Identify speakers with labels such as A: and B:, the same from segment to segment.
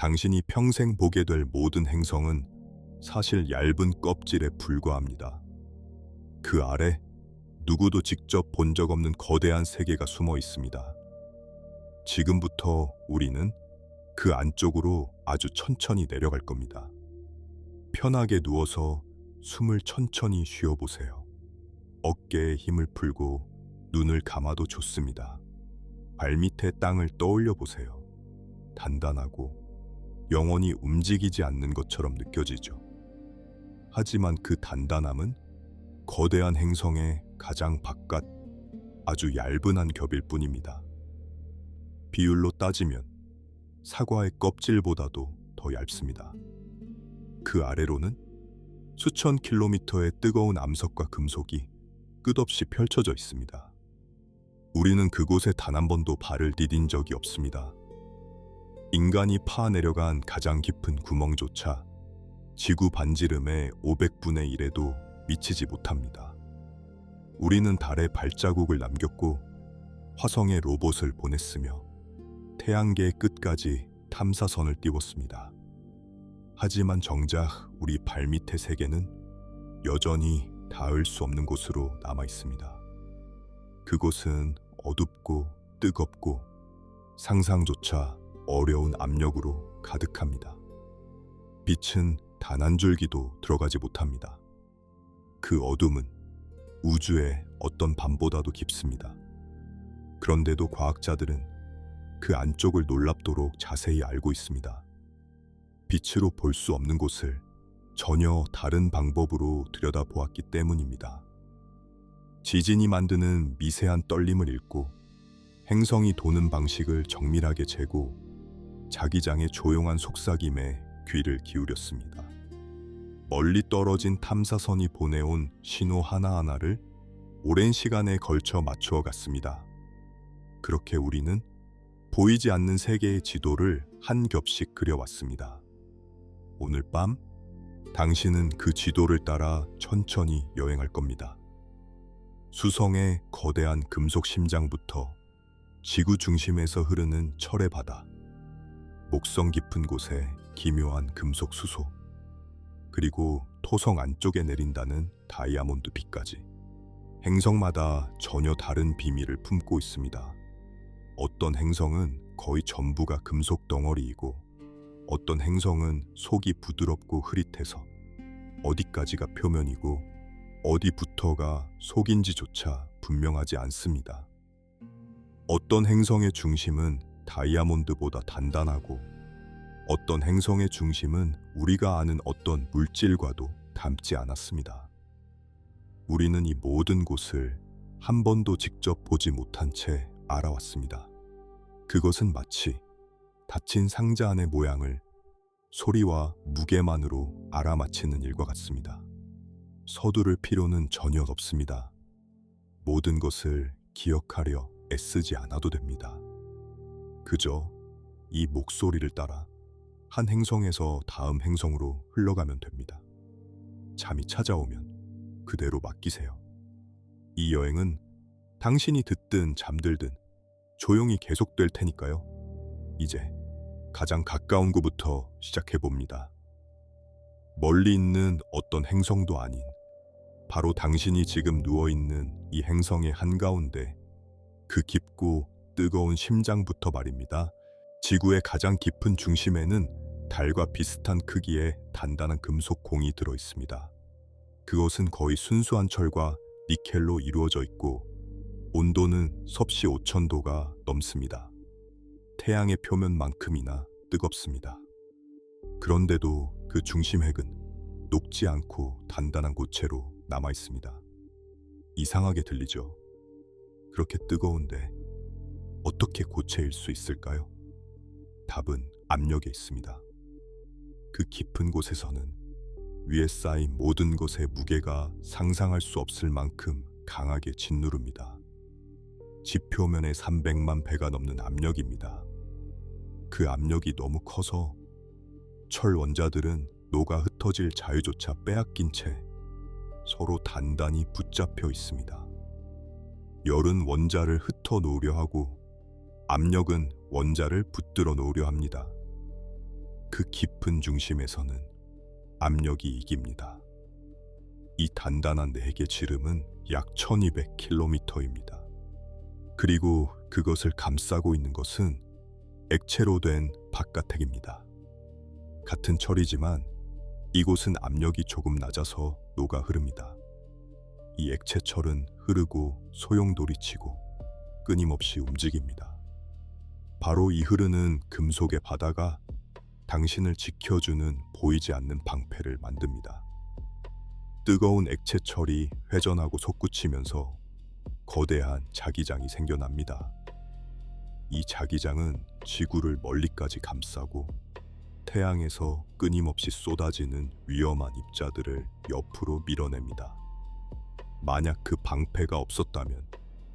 A: 당신이 평생 보게 될 모든 행성은 사실 얇은 껍질에 불과합니다. 그 아래 누구도 직접 본 적 없는 거대한 세계가 숨어 있습니다. 지금부터 우리는 그 안쪽으로 아주 천천히 내려갈 겁니다. 편하게 누워서 숨을 천천히 쉬어보세요. 어깨에 힘을 풀고 눈을 감아도 좋습니다. 발밑에 땅을 떠올려 보세요. 단단하고 영원히 움직이지 않는 것처럼 느껴지죠. 하지만 그 단단함은 거대한 행성의 가장 바깥 아주 얇은 한 겹일 뿐입니다. 비율로 따지면 사과의 껍질보다도 더 얇습니다. 그 아래로는 수천 킬로미터의 뜨거운 암석과 금속이 끝없이 펼쳐져 있습니다. 우리는 그곳에 단 한 번도 발을 디딘 적이 없습니다. 인간이 파내려간 가장 깊은 구멍조차 지구 반지름의 500분의 1에도 미치지 못합니다. 우리는 달에 발자국을 남겼고 화성에 로봇을 보냈으며 태양계 끝까지 탐사선을 띄웠습니다. 하지만 정작 우리 발밑의 세계는 여전히 닿을 수 없는 곳으로 남아 있습니다. 그곳은 어둡고 뜨겁고 상상조차 어려운 압력으로 가득합니다. 빛은 단 한 줄기도 들어가지 못합니다. 그 어둠은 우주의 어떤 밤보다도 깊습니다. 그런데도 과학자들은 그 안쪽을 놀랍도록 자세히 알고 있습니다. 빛으로 볼 수 없는 곳을 전혀 다른 방법으로 들여다보았기 때문입니다. 지진이 만드는 미세한 떨림을 읽고 행성이 도는 방식을 정밀하게 재고 자기장의 조용한 속삭임에 귀를 기울였습니다. 멀리 떨어진 탐사선이 보내온 신호 하나하나를 오랜 시간에 걸쳐 맞추어 갔습니다. 그렇게 우리는 보이지 않는 세계의 지도를 한 겹씩 그려왔습니다. 오늘 밤 당신은 그 지도를 따라 천천히 여행할 겁니다. 수성의 거대한 금속 심장부터 지구 중심에서 흐르는 철의 바다, 목성 깊은 곳에 기묘한 금속 수소, 그리고 토성 안쪽에 내린다는 다이아몬드 빛까지 행성마다 전혀 다른 비밀을 품고 있습니다. 어떤 행성은 거의 전부가 금속 덩어리이고 어떤 행성은 속이 부드럽고 흐릿해서 어디까지가 표면이고 어디부터가 속인지조차 분명하지 않습니다. 어떤 행성의 중심은 다이아몬드보다 단단하고 어떤 행성의 중심은 우리가 아는 어떤 물질과도 닮지 않았습니다. 우리는 이 모든 곳을 한 번도 직접 보지 못한 채 알아왔습니다. 그것은 마치 닫힌 상자 안의 모양을 소리와 무게만으로 알아맞히는 일과 같습니다. 서두를 필요는 전혀 없습니다. 모든 것을 기억하려 애쓰지 않아도 됩니다. 그저 이 목소리를 따라 한 행성에서 다음 행성으로 흘러가면 됩니다. 잠이 찾아오면 그대로 맡기세요. 이 여행은 당신이 듣든 잠들든 조용히 계속될 테니까요. 이제 가장 가까운 곳부터 시작해봅니다. 멀리 있는 어떤 행성도 아닌 바로 당신이 지금 누워있는 이 행성의 한가운데 그 깊고 뜨거운 심장부터 말입니다. 지구의 가장 깊은 중심에는 달과 비슷한 크기의 단단한 금속 공이 들어 있습니다. 그것은 거의 순수한 철과 니켈로 이루어져 있고 온도는 섭씨 5000도가 넘습니다. 태양의 표면만큼이나 뜨겁습니다. 그런데도 그 중심 핵은 녹지 않고 단단한 고체로 남아 있습니다. 이상하게 들리죠? 그렇게 뜨거운데 어떻게 고체일 수 있을까요? 답은 압력에 있습니다. 그 깊은 곳에서는 위에 쌓인 모든 것의 무게가 상상할 수 없을 만큼 강하게 짓누릅니다. 지표면의 300만 배가 넘는 압력입니다. 그 압력이 너무 커서 철 원자들은 녹아 흩어질 자유조차 빼앗긴 채 서로 단단히 붙잡혀 있습니다. 열은 원자를 흩어 놓으려 하고 압력은 원자를 붙들어 놓으려 합니다. 그 깊은 중심에서는 압력이 이깁니다. 이 단단한 내핵의 지름은 약 1200km입니다. 그리고 그것을 감싸고 있는 것은 액체로 된 바깥핵입니다. 같은 철이지만 이곳은 압력이 조금 낮아서 녹아 흐릅니다. 이 액체철은 흐르고 소용돌이치고 끊임없이 움직입니다. 바로 이 흐르는 금속의 바다가 당신을 지켜주는 보이지 않는 방패를 만듭니다. 뜨거운 액체철이 회전하고 솟구치면서 거대한 자기장이 생겨납니다. 이 자기장은 지구를 멀리까지 감싸고 태양에서 끊임없이 쏟아지는 위험한 입자들을 옆으로 밀어냅니다. 만약 그 방패가 없었다면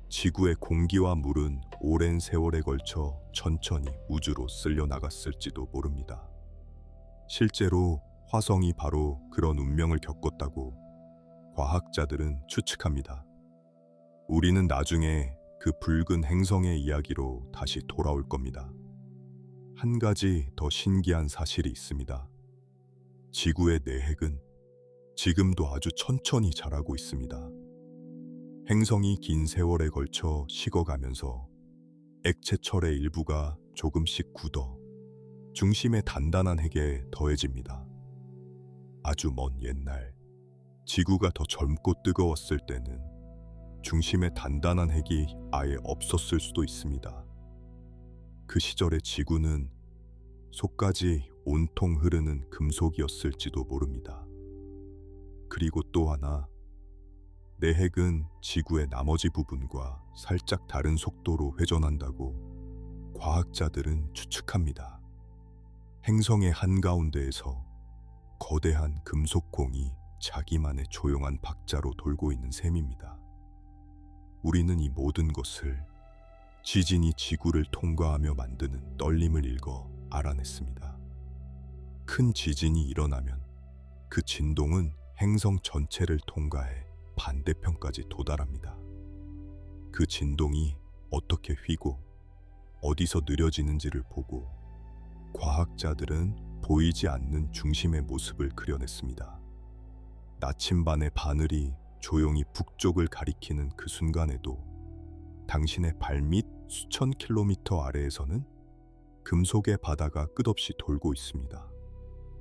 A: 지구의 공기와 물은 오랜 세월에 걸쳐 천천히 우주로 쓸려 나갔을지도 모릅니다. 실제로 화성이 바로 그런 운명을 겪었다고 과학자들은 추측합니다. 우리는 나중에 그 붉은 행성의 이야기로 다시 돌아올 겁니다. 한 가지 더 신기한 사실이 있습니다. 지구의 내핵은 지금도 아주 천천히 자라고 있습니다. 행성이 긴 세월에 걸쳐 식어가면서 액체철의 일부가 조금씩 굳어 중심의 단단한 핵에 더해집니다. 아주 먼 옛날, 지구가 더 젊고 뜨거웠을 때는 중심의 단단한 핵이 아예 없었을 수도 있습니다. 그 시절의 지구는 속까지 온통 흐르는 금속이었을지도 모릅니다. 그리고 또 하나, 내핵은 지구의 나머지 부분과 살짝 다른 속도로 회전한다고 과학자들은 추측합니다. 행성의 한가운데에서 거대한 금속공이 자기만의 조용한 박자로 돌고 있는 셈입니다. 우리는 이 모든 것을 지진이 지구를 통과하며 만드는 떨림을 읽어 알아냈습니다. 큰 지진이 일어나면 그 진동은 행성 전체를 통과해 반대편까지 도달합니다. 그 진동이 어떻게 휘고 어디서 느려지는지를 보고 과학자들은 보이지 않는 중심의 모습을 그려냈습니다. 나침반의 바늘이 조용히 북쪽을 가리키는 그 순간에도 당신의 발밑 수천 킬로미터 아래에서는 금속의 바다가 끝없이 돌고 있습니다.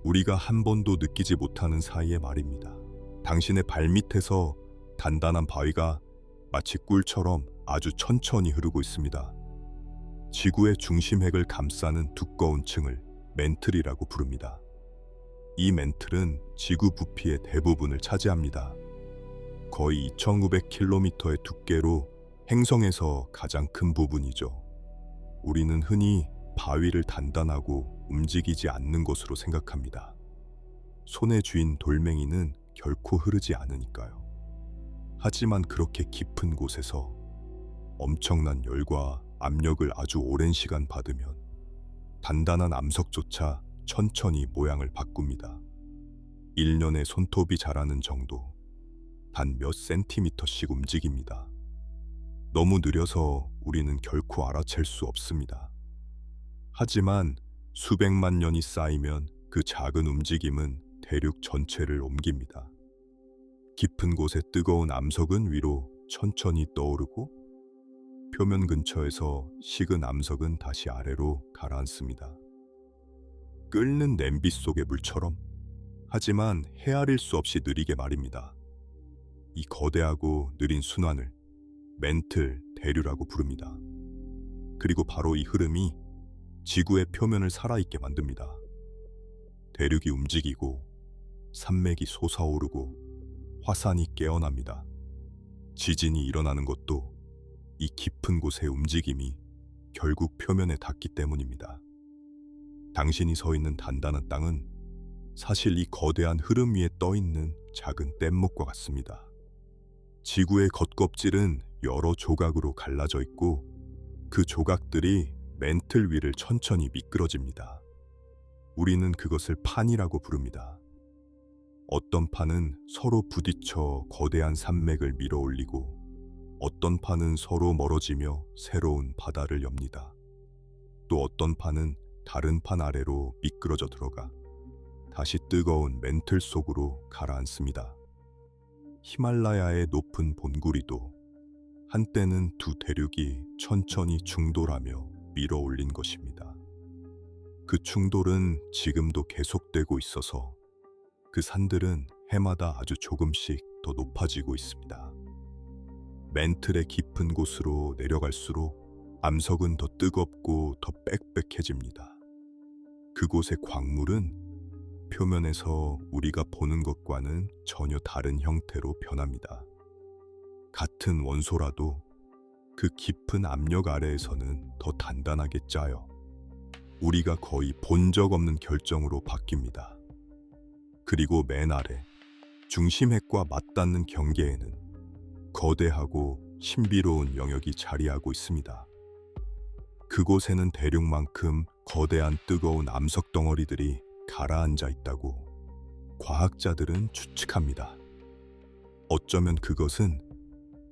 A: 우리가 한 번도 느끼지 못하는 사이의 말입니다. 당신의 발밑에서 단단한 바위가 마치 꿀처럼 아주 천천히 흐르고 있습니다. 지구의 중심핵을 감싸는 두꺼운 층을 멘틀이라고 부릅니다. 이 멘틀은 지구 부피의 대부분을 차지합니다. 거의 2900km의 두께로 행성에서 가장 큰 부분이죠. 우리는 흔히 바위를 단단하고 움직이지 않는 것으로 생각합니다. 손에 쥐인 돌멩이는 결코 흐르지 않으니까요. 하지만 그렇게 깊은 곳에서 엄청난 열과 압력을 아주 오랜 시간 받으면 단단한 암석조차 천천히 모양을 바꿉니다. 1년에 손톱이 자라는 정도, 단 몇 센티미터씩 움직입니다. 너무 느려서 우리는 결코 알아챌 수 없습니다. 하지만 수백만 년이 쌓이면 그 작은 움직임은 대륙 전체를 옮깁니다. 깊은 곳의 뜨거운 암석은 위로 천천히 떠오르고 표면 근처에서 식은 암석은 다시 아래로 가라앉습니다. 끓는 냄비 속의 물처럼, 하지만 헤아릴 수 없이 느리게 말입니다. 이 거대하고 느린 순환을 멘틀 대류라고 부릅니다. 그리고 바로 이 흐름이 지구의 표면을 살아있게 만듭니다. 대륙이 움직이고 산맥이 솟아오르고 화산이 깨어납니다. 지진이 일어나는 것도 이 깊은 곳의 움직임이 결국 표면에 닿기 때문입니다. 당신이 서 있는 단단한 땅은 사실 이 거대한 흐름 위에 떠있는 작은 뗏목과 같습니다. 지구의 겉껍질은 여러 조각으로 갈라져 있고 그 조각들이 멘틀 위를 천천히 미끄러집니다. 우리는 그것을 판이라고 부릅니다. 어떤 판은 서로 부딪혀 거대한 산맥을 밀어 올리고 어떤 판은 서로 멀어지며 새로운 바다를 엽니다. 또 어떤 판은 다른 판 아래로 미끄러져 들어가 다시 뜨거운 멘틀 속으로 가라앉습니다. 히말라야의 높은 본구리도 한때는 두 대륙이 천천히 충돌하며 밀어 올린 것입니다. 그 충돌은 지금도 계속되고 있어서 그 산들은 해마다 아주 조금씩 더 높아지고 있습니다. 멘틀의 깊은 곳으로 내려갈수록 암석은 더 뜨겁고 더 빽빽해집니다. 그곳의 광물은 표면에서 우리가 보는 것과는 전혀 다른 형태로 변합니다. 같은 원소라도 그 깊은 압력 아래에서는 더 단단하게 짜여 우리가 거의 본 적 없는 결정으로 바뀝니다. 그리고 맨 아래 중심핵과 맞닿는 경계에는 거대하고 신비로운 영역이 자리하고 있습니다. 그곳에는 대륙만큼 거대한 뜨거운 암석 덩어리들이 가라앉아 있다고 과학자들은 추측합니다. 어쩌면 그것은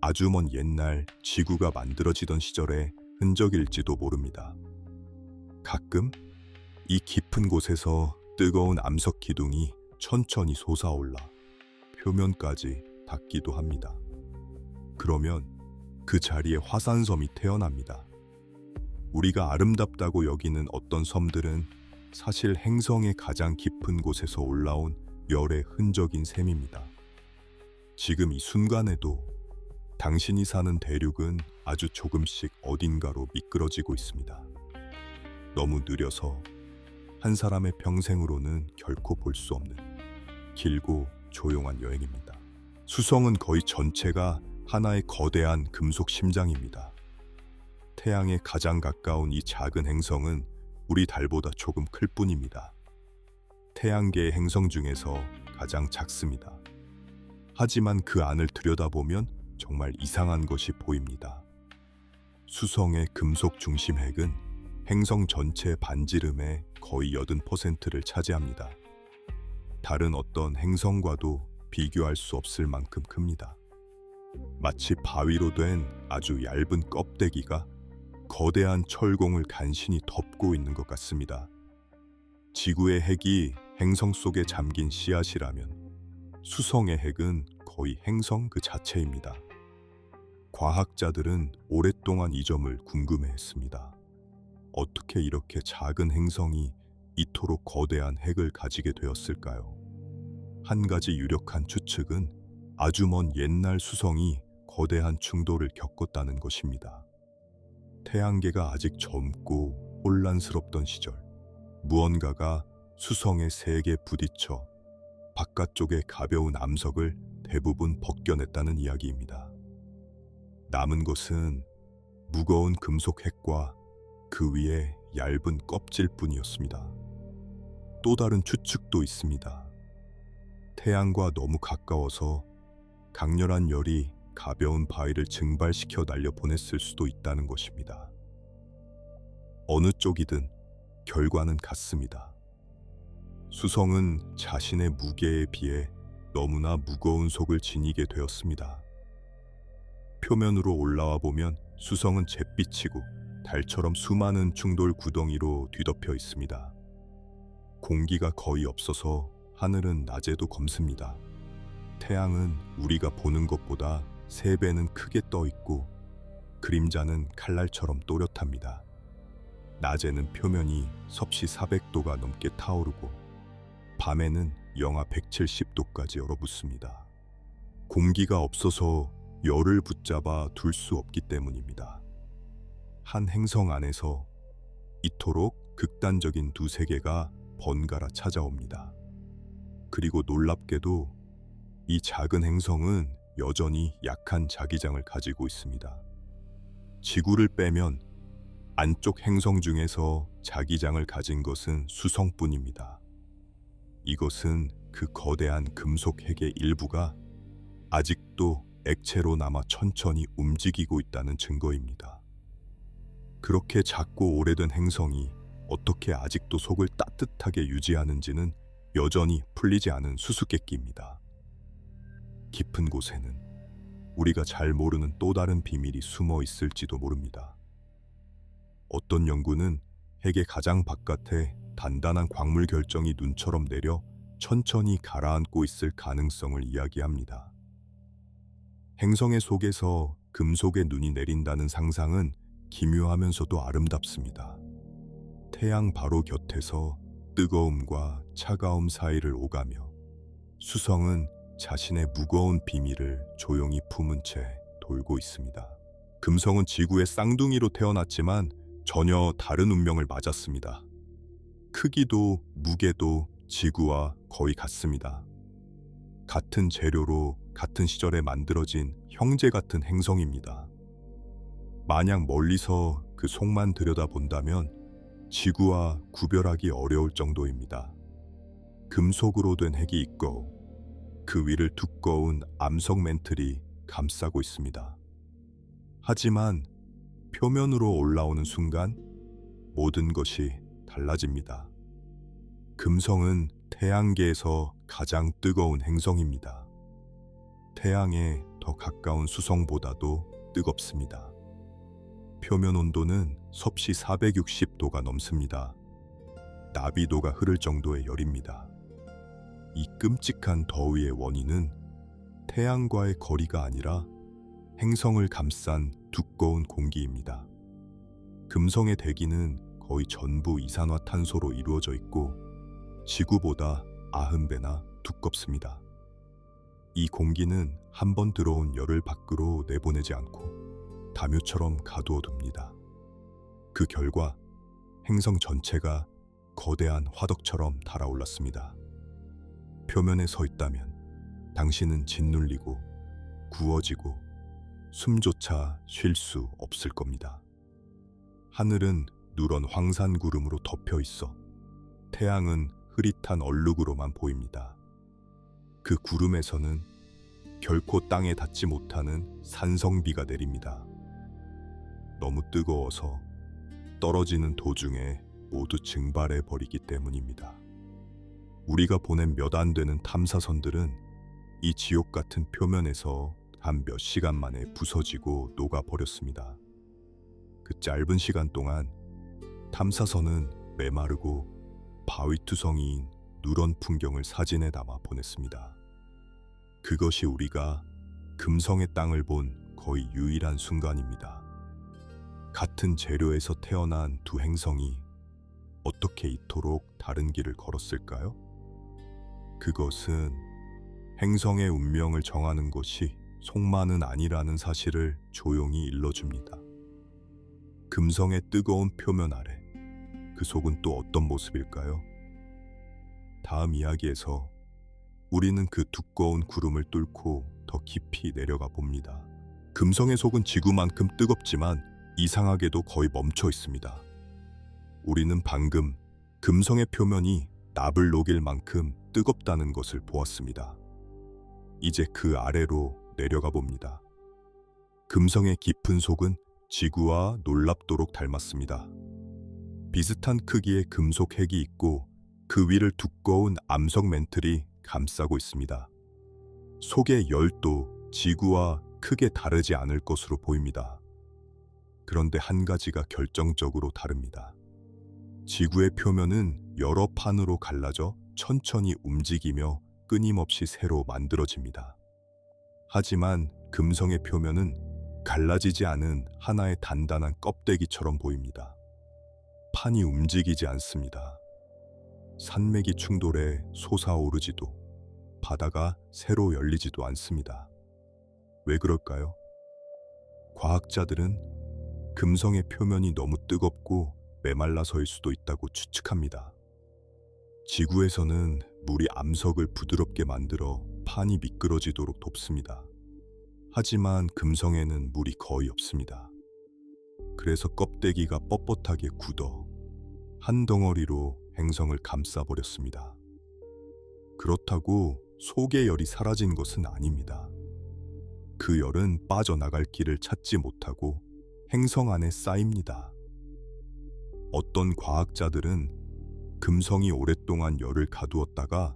A: 아주 먼 옛날 지구가 만들어지던 시절의 흔적일지도 모릅니다. 가끔 이 깊은 곳에서 뜨거운 암석 기둥이 천천히 솟아올라 표면까지 닿기도 합니다. 그러면 그 자리에 화산섬이 태어납니다. 우리가 아름답다고 여기는 어떤 섬들은 사실 행성의 가장 깊은 곳에서 올라온 열의 흔적인 셈입니다. 지금 이 순간에도 당신이 사는 대륙은 아주 조금씩 어딘가로 미끄러지고 있습니다. 너무 느려서 한 사람의 평생으로는 결코 볼 수 없는 길고 조용한 여행입니다. 수성은 거의 전체가 하나의 거대한 금속 심장입니다. 태양에 가장 가까운 이 작은 행성은 우리 달보다 조금 클 뿐입니다. 태양계의 행성 중에서 가장 작습니다. 하지만 그 안을 들여다보면 정말 이상한 것이 보입니다. 수성의 금속 중심 핵은 행성 전체 반지름의 거의 80%를 차지합니다. 다른 어떤 행성과도 비교할 수 없을 만큼 큽니다. 마치 바위로 된 아주 얇은 껍데기가 거대한 철공을 간신히 덮고 있는 것 같습니다. 지구의 핵이 행성 속에 잠긴 씨앗이라면 수성의 핵은 거의 행성 그 자체입니다. 과학자들은 오랫동안 이 점을 궁금해했습니다. 어떻게 이렇게 작은 행성이 이토록 거대한 핵을 가지게 되었을까요? 한 가지 유력한 추측은 아주 먼 옛날 수성이 거대한 충돌을 겪었다는 것입니다. 태양계가 아직 젊고 혼란스럽던 시절, 무언가가 수성의 세게 부딪혀 바깥쪽의 가벼운 암석을 대부분 벗겨냈다는 이야기입니다. 남은 것은 무거운 금속 핵과 그 위에 얇은 껍질뿐이었습니다. 또 다른 추측도 있습니다. 태양과 너무 가까워서 강렬한 열이 가벼운 바위를 증발시켜 날려보냈을 수도 있다는 것입니다. 어느 쪽이든 결과는 같습니다. 수성은 자신의 무게에 비해 너무나 무거운 속을 지니게 되었습니다. 표면으로 올라와 보면 수성은 잿빛이고 달처럼 수많은 충돌 구덩이로 뒤덮여 있습니다. 공기가 거의 없어서 하늘은 낮에도 검습니다. 태양은 우리가 보는 것보다 3배는 크게 떠 있고 그림자는 칼날처럼 또렷합니다. 낮에는 표면이 섭씨 400도가 넘게 타오르고 밤에는 영하 170도까지 얼어붙습니다. 공기가 없어서 열을 붙잡아 둘 수 없기 때문입니다. 한 행성 안에서 이토록 극단적인 두 세계가 번갈아 찾아옵니다. 그리고 놀랍게도 이 작은 행성은 여전히 약한 자기장을 가지고 있습니다. 지구를 빼면 안쪽 행성 중에서 자기장을 가진 것은 수성뿐입니다. 이것은 그 거대한 금속 핵의 일부가 아직도 액체로 남아 천천히 움직이고 있다는 증거입니다. 그렇게 작고 오래된 행성이 어떻게 아직도 속을 따뜻하게 유지하는지는 여전히 풀리지 않은 수수께끼입니다. 깊은 곳에는 우리가 잘 모르는 또 다른 비밀이 숨어 있을지도 모릅니다. 어떤 연구는 핵의 가장 바깥에 단단한 광물 결정이 눈처럼 내려 천천히 가라앉고 있을 가능성을 이야기합니다. 행성의 속에서 금속의 눈이 내린다는 상상은 기묘하면서도 아름답습니다. 태양 바로 곁에서 뜨거움과 차가움 사이를 오가며 수성은 자신의 무거운 비밀을 조용히 품은 채 돌고 있습니다. 금성은 지구의 쌍둥이로 태어났지만 전혀 다른 운명을 맞았습니다. 크기도 무게도 지구와 거의 같습니다. 같은 재료로 같은 시절에 만들어진 형제 같은 행성입니다. 만약 멀리서 그 속만 들여다본다면 지구와 구별하기 어려울 정도입니다. 금속으로 된 핵이 있고 그 위를 두꺼운 암석 멘틀이 감싸고 있습니다. 하지만 표면으로 올라오는 순간 모든 것이 달라집니다. 금성은 태양계에서 가장 뜨거운 행성입니다. 태양에 더 가까운 수성보다도 뜨겁습니다. 표면 온도는 섭씨 460도가 넘습니다. 나비도가 흐를 정도의 열입니다. 이 끔찍한 더위의 원인은 태양과의 거리가 아니라 행성을 감싼 두꺼운 공기입니다. 금성의 대기는 거의 전부 이산화탄소로 이루어져 있고 지구보다 90배나 두껍습니다. 이 공기는 한 번 들어온 열을 밖으로 내보내지 않고 담요처럼 가두어둡니다. 그 결과 행성 전체가 거대한 화덕처럼 달아올랐습니다. 표면에 서 있다면 당신은 짓눌리고 구워지고 숨조차 쉴 수 없을 겁니다. 하늘은 누런 황산 구름으로 덮여 있어 태양은 흐릿한 얼룩으로만 보입니다. 그 구름에서는 결코 땅에 닿지 못하는 산성비가 내립니다. 너무 뜨거워서 떨어지는 도중에 모두 증발해 버리기 때문입니다. 우리가 보낸 몇 안 되는 탐사선들은 이 지옥 같은 표면에서 한 몇 시간 만에 부서지고 녹아버렸습니다. 그 짧은 시간 동안 탐사선은 메마르고 바위투성이인 누런 풍경을 사진에 담아 보냈습니다. 그것이 우리가 금성의 땅을 본 거의 유일한 순간입니다. 같은 재료에서 태어난 두 행성이 어떻게 이토록 다른 길을 걸었을까요? 그것은 행성의 운명을 정하는 것이 속만은 아니라는 사실을 조용히 일러줍니다. 금성의 뜨거운 표면 아래 그 속은 또 어떤 모습일까요? 다음 이야기에서 우리는 그 두꺼운 구름을 뚫고 더 깊이 내려가 봅니다. 금성의 속은 지구만큼 뜨겁지만 이상하게도 거의 멈춰 있습니다. 우리는 방금 금성의 표면이 납을 녹일 만큼 뜨겁다는 것을 보았습니다. 이제 그 아래로 내려가 봅니다. 금성의 깊은 속은 지구와 놀랍도록 닮았습니다. 비슷한 크기의 금속 핵이 있고 그 위를 두꺼운 암석 멘틀이 감싸고 있습니다. 속의 열도 지구와 크게 다르지 않을 것으로 보입니다. 그런데 한 가지가 결정적으로 다릅니다. 지구의 표면은 여러 판으로 갈라져 천천히 움직이며 끊임없이 새로 만들어집니다. 하지만 금성의 표면은 갈라지지 않은 하나의 단단한 껍데기처럼 보입니다. 판이 움직이지 않습니다. 산맥이 충돌해 솟아오르지도 바다가 새로 열리지도 않습니다. 왜 그럴까요? 과학자들은 금성의 표면이 너무 뜨겁고 메말라서일 수도 있다고 추측합니다. 지구에서는 물이 암석을 부드럽게 만들어 판이 미끄러지도록 돕습니다. 하지만 금성에는 물이 거의 없습니다. 그래서 껍데기가 뻣뻣하게 굳어 한 덩어리로 행성을 감싸버렸습니다. 그렇다고 속의 열이 사라진 것은 아닙니다. 그 열은 빠져나갈 길을 찾지 못하고 행성 안에 쌓입니다. 어떤 과학자들은 금성이 오랫동안 열을 가두었다가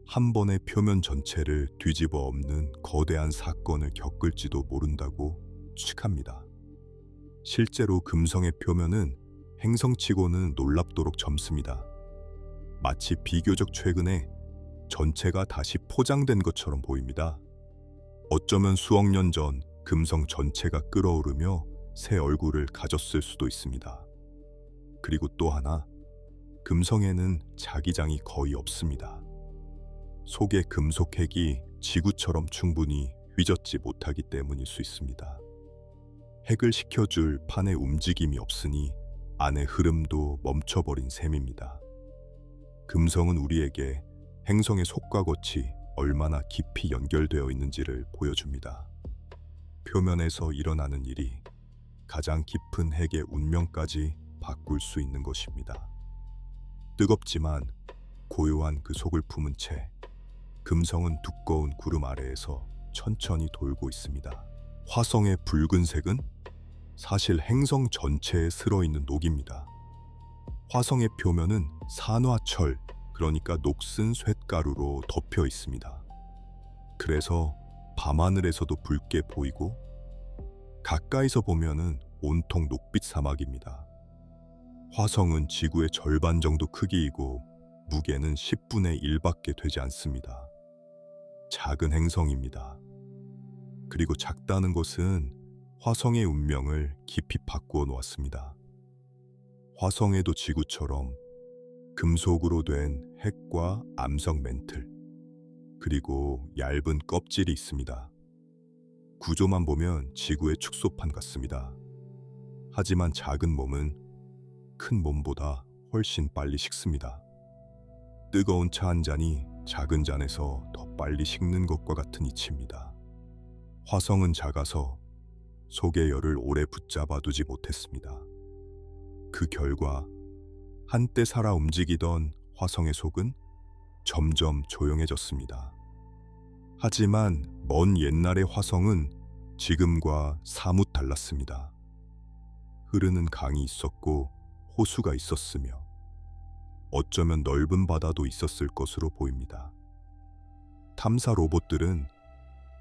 A: 한 번에 표면 전체를 뒤집어 엎는 거대한 사건을 겪을지도 모른다고 추측합니다. 실제로 금성의 표면은 행성치고는 놀랍도록 젊습니다. 마치 비교적 최근에 전체가 다시 포장된 것처럼 보입니다. 어쩌면 수억 년 전 금성 전체가 끓어오르며 새 얼굴을 가졌을 수도 있습니다. 그리고 또 하나, 금성에는 자기장이 거의 없습니다. 속의 금속 핵이 지구처럼 충분히 휘젓지 못하기 때문일 수 있습니다. 핵을 식혀줄 판의 움직임이 없으니 안의 흐름도 멈춰버린 셈입니다. 금성은 우리에게 행성의 속과 겉이 얼마나 깊이 연결되어 있는지를 보여줍니다. 표면에서 일어나는 일이 가장 깊은 핵의 운명까지 바꿀 수 있는 것입니다. 뜨겁지만 고요한 그 속을 품은 채 금성은 두꺼운 구름 아래에서 천천히 돌고 있습니다. 화성의 붉은색은 사실 행성 전체에 스러있는 녹입니다. 화성의 표면은 산화철, 그러니까 녹슨 쇳가루로 덮여 있습니다. 그래서 밤하늘에서도 붉게 보이고 가까이서 보면은 온통 녹빛 사막입니다. 화성은 지구의 절반 정도 크기이고 무게는 10분의 1밖에 되지 않습니다. 작은 행성입니다. 그리고 작다는 것은 화성의 운명을 깊이 바꾸어 놓았습니다. 화성에도 지구처럼 금속으로 된 핵과 암석 멘틀, 그리고 얇은 껍질이 있습니다. 구조만 보면 지구의 축소판 같습니다. 하지만 작은 몸은 큰 몸보다 훨씬 빨리 식습니다. 뜨거운 차 한 잔이 작은 잔에서 더 빨리 식는 것과 같은 이치입니다. 화성은 작아서 속의 열을 오래 붙잡아 두지 못했습니다. 그 결과 한때 살아 움직이던 화성의 속은 점점 조용해졌습니다. 하지만 먼 옛날의 화성은 지금과 사뭇 달랐습니다. 흐르는 강이 있었고 호수가 있었으며 어쩌면 넓은 바다도 있었을 것으로 보입니다. 탐사 로봇들은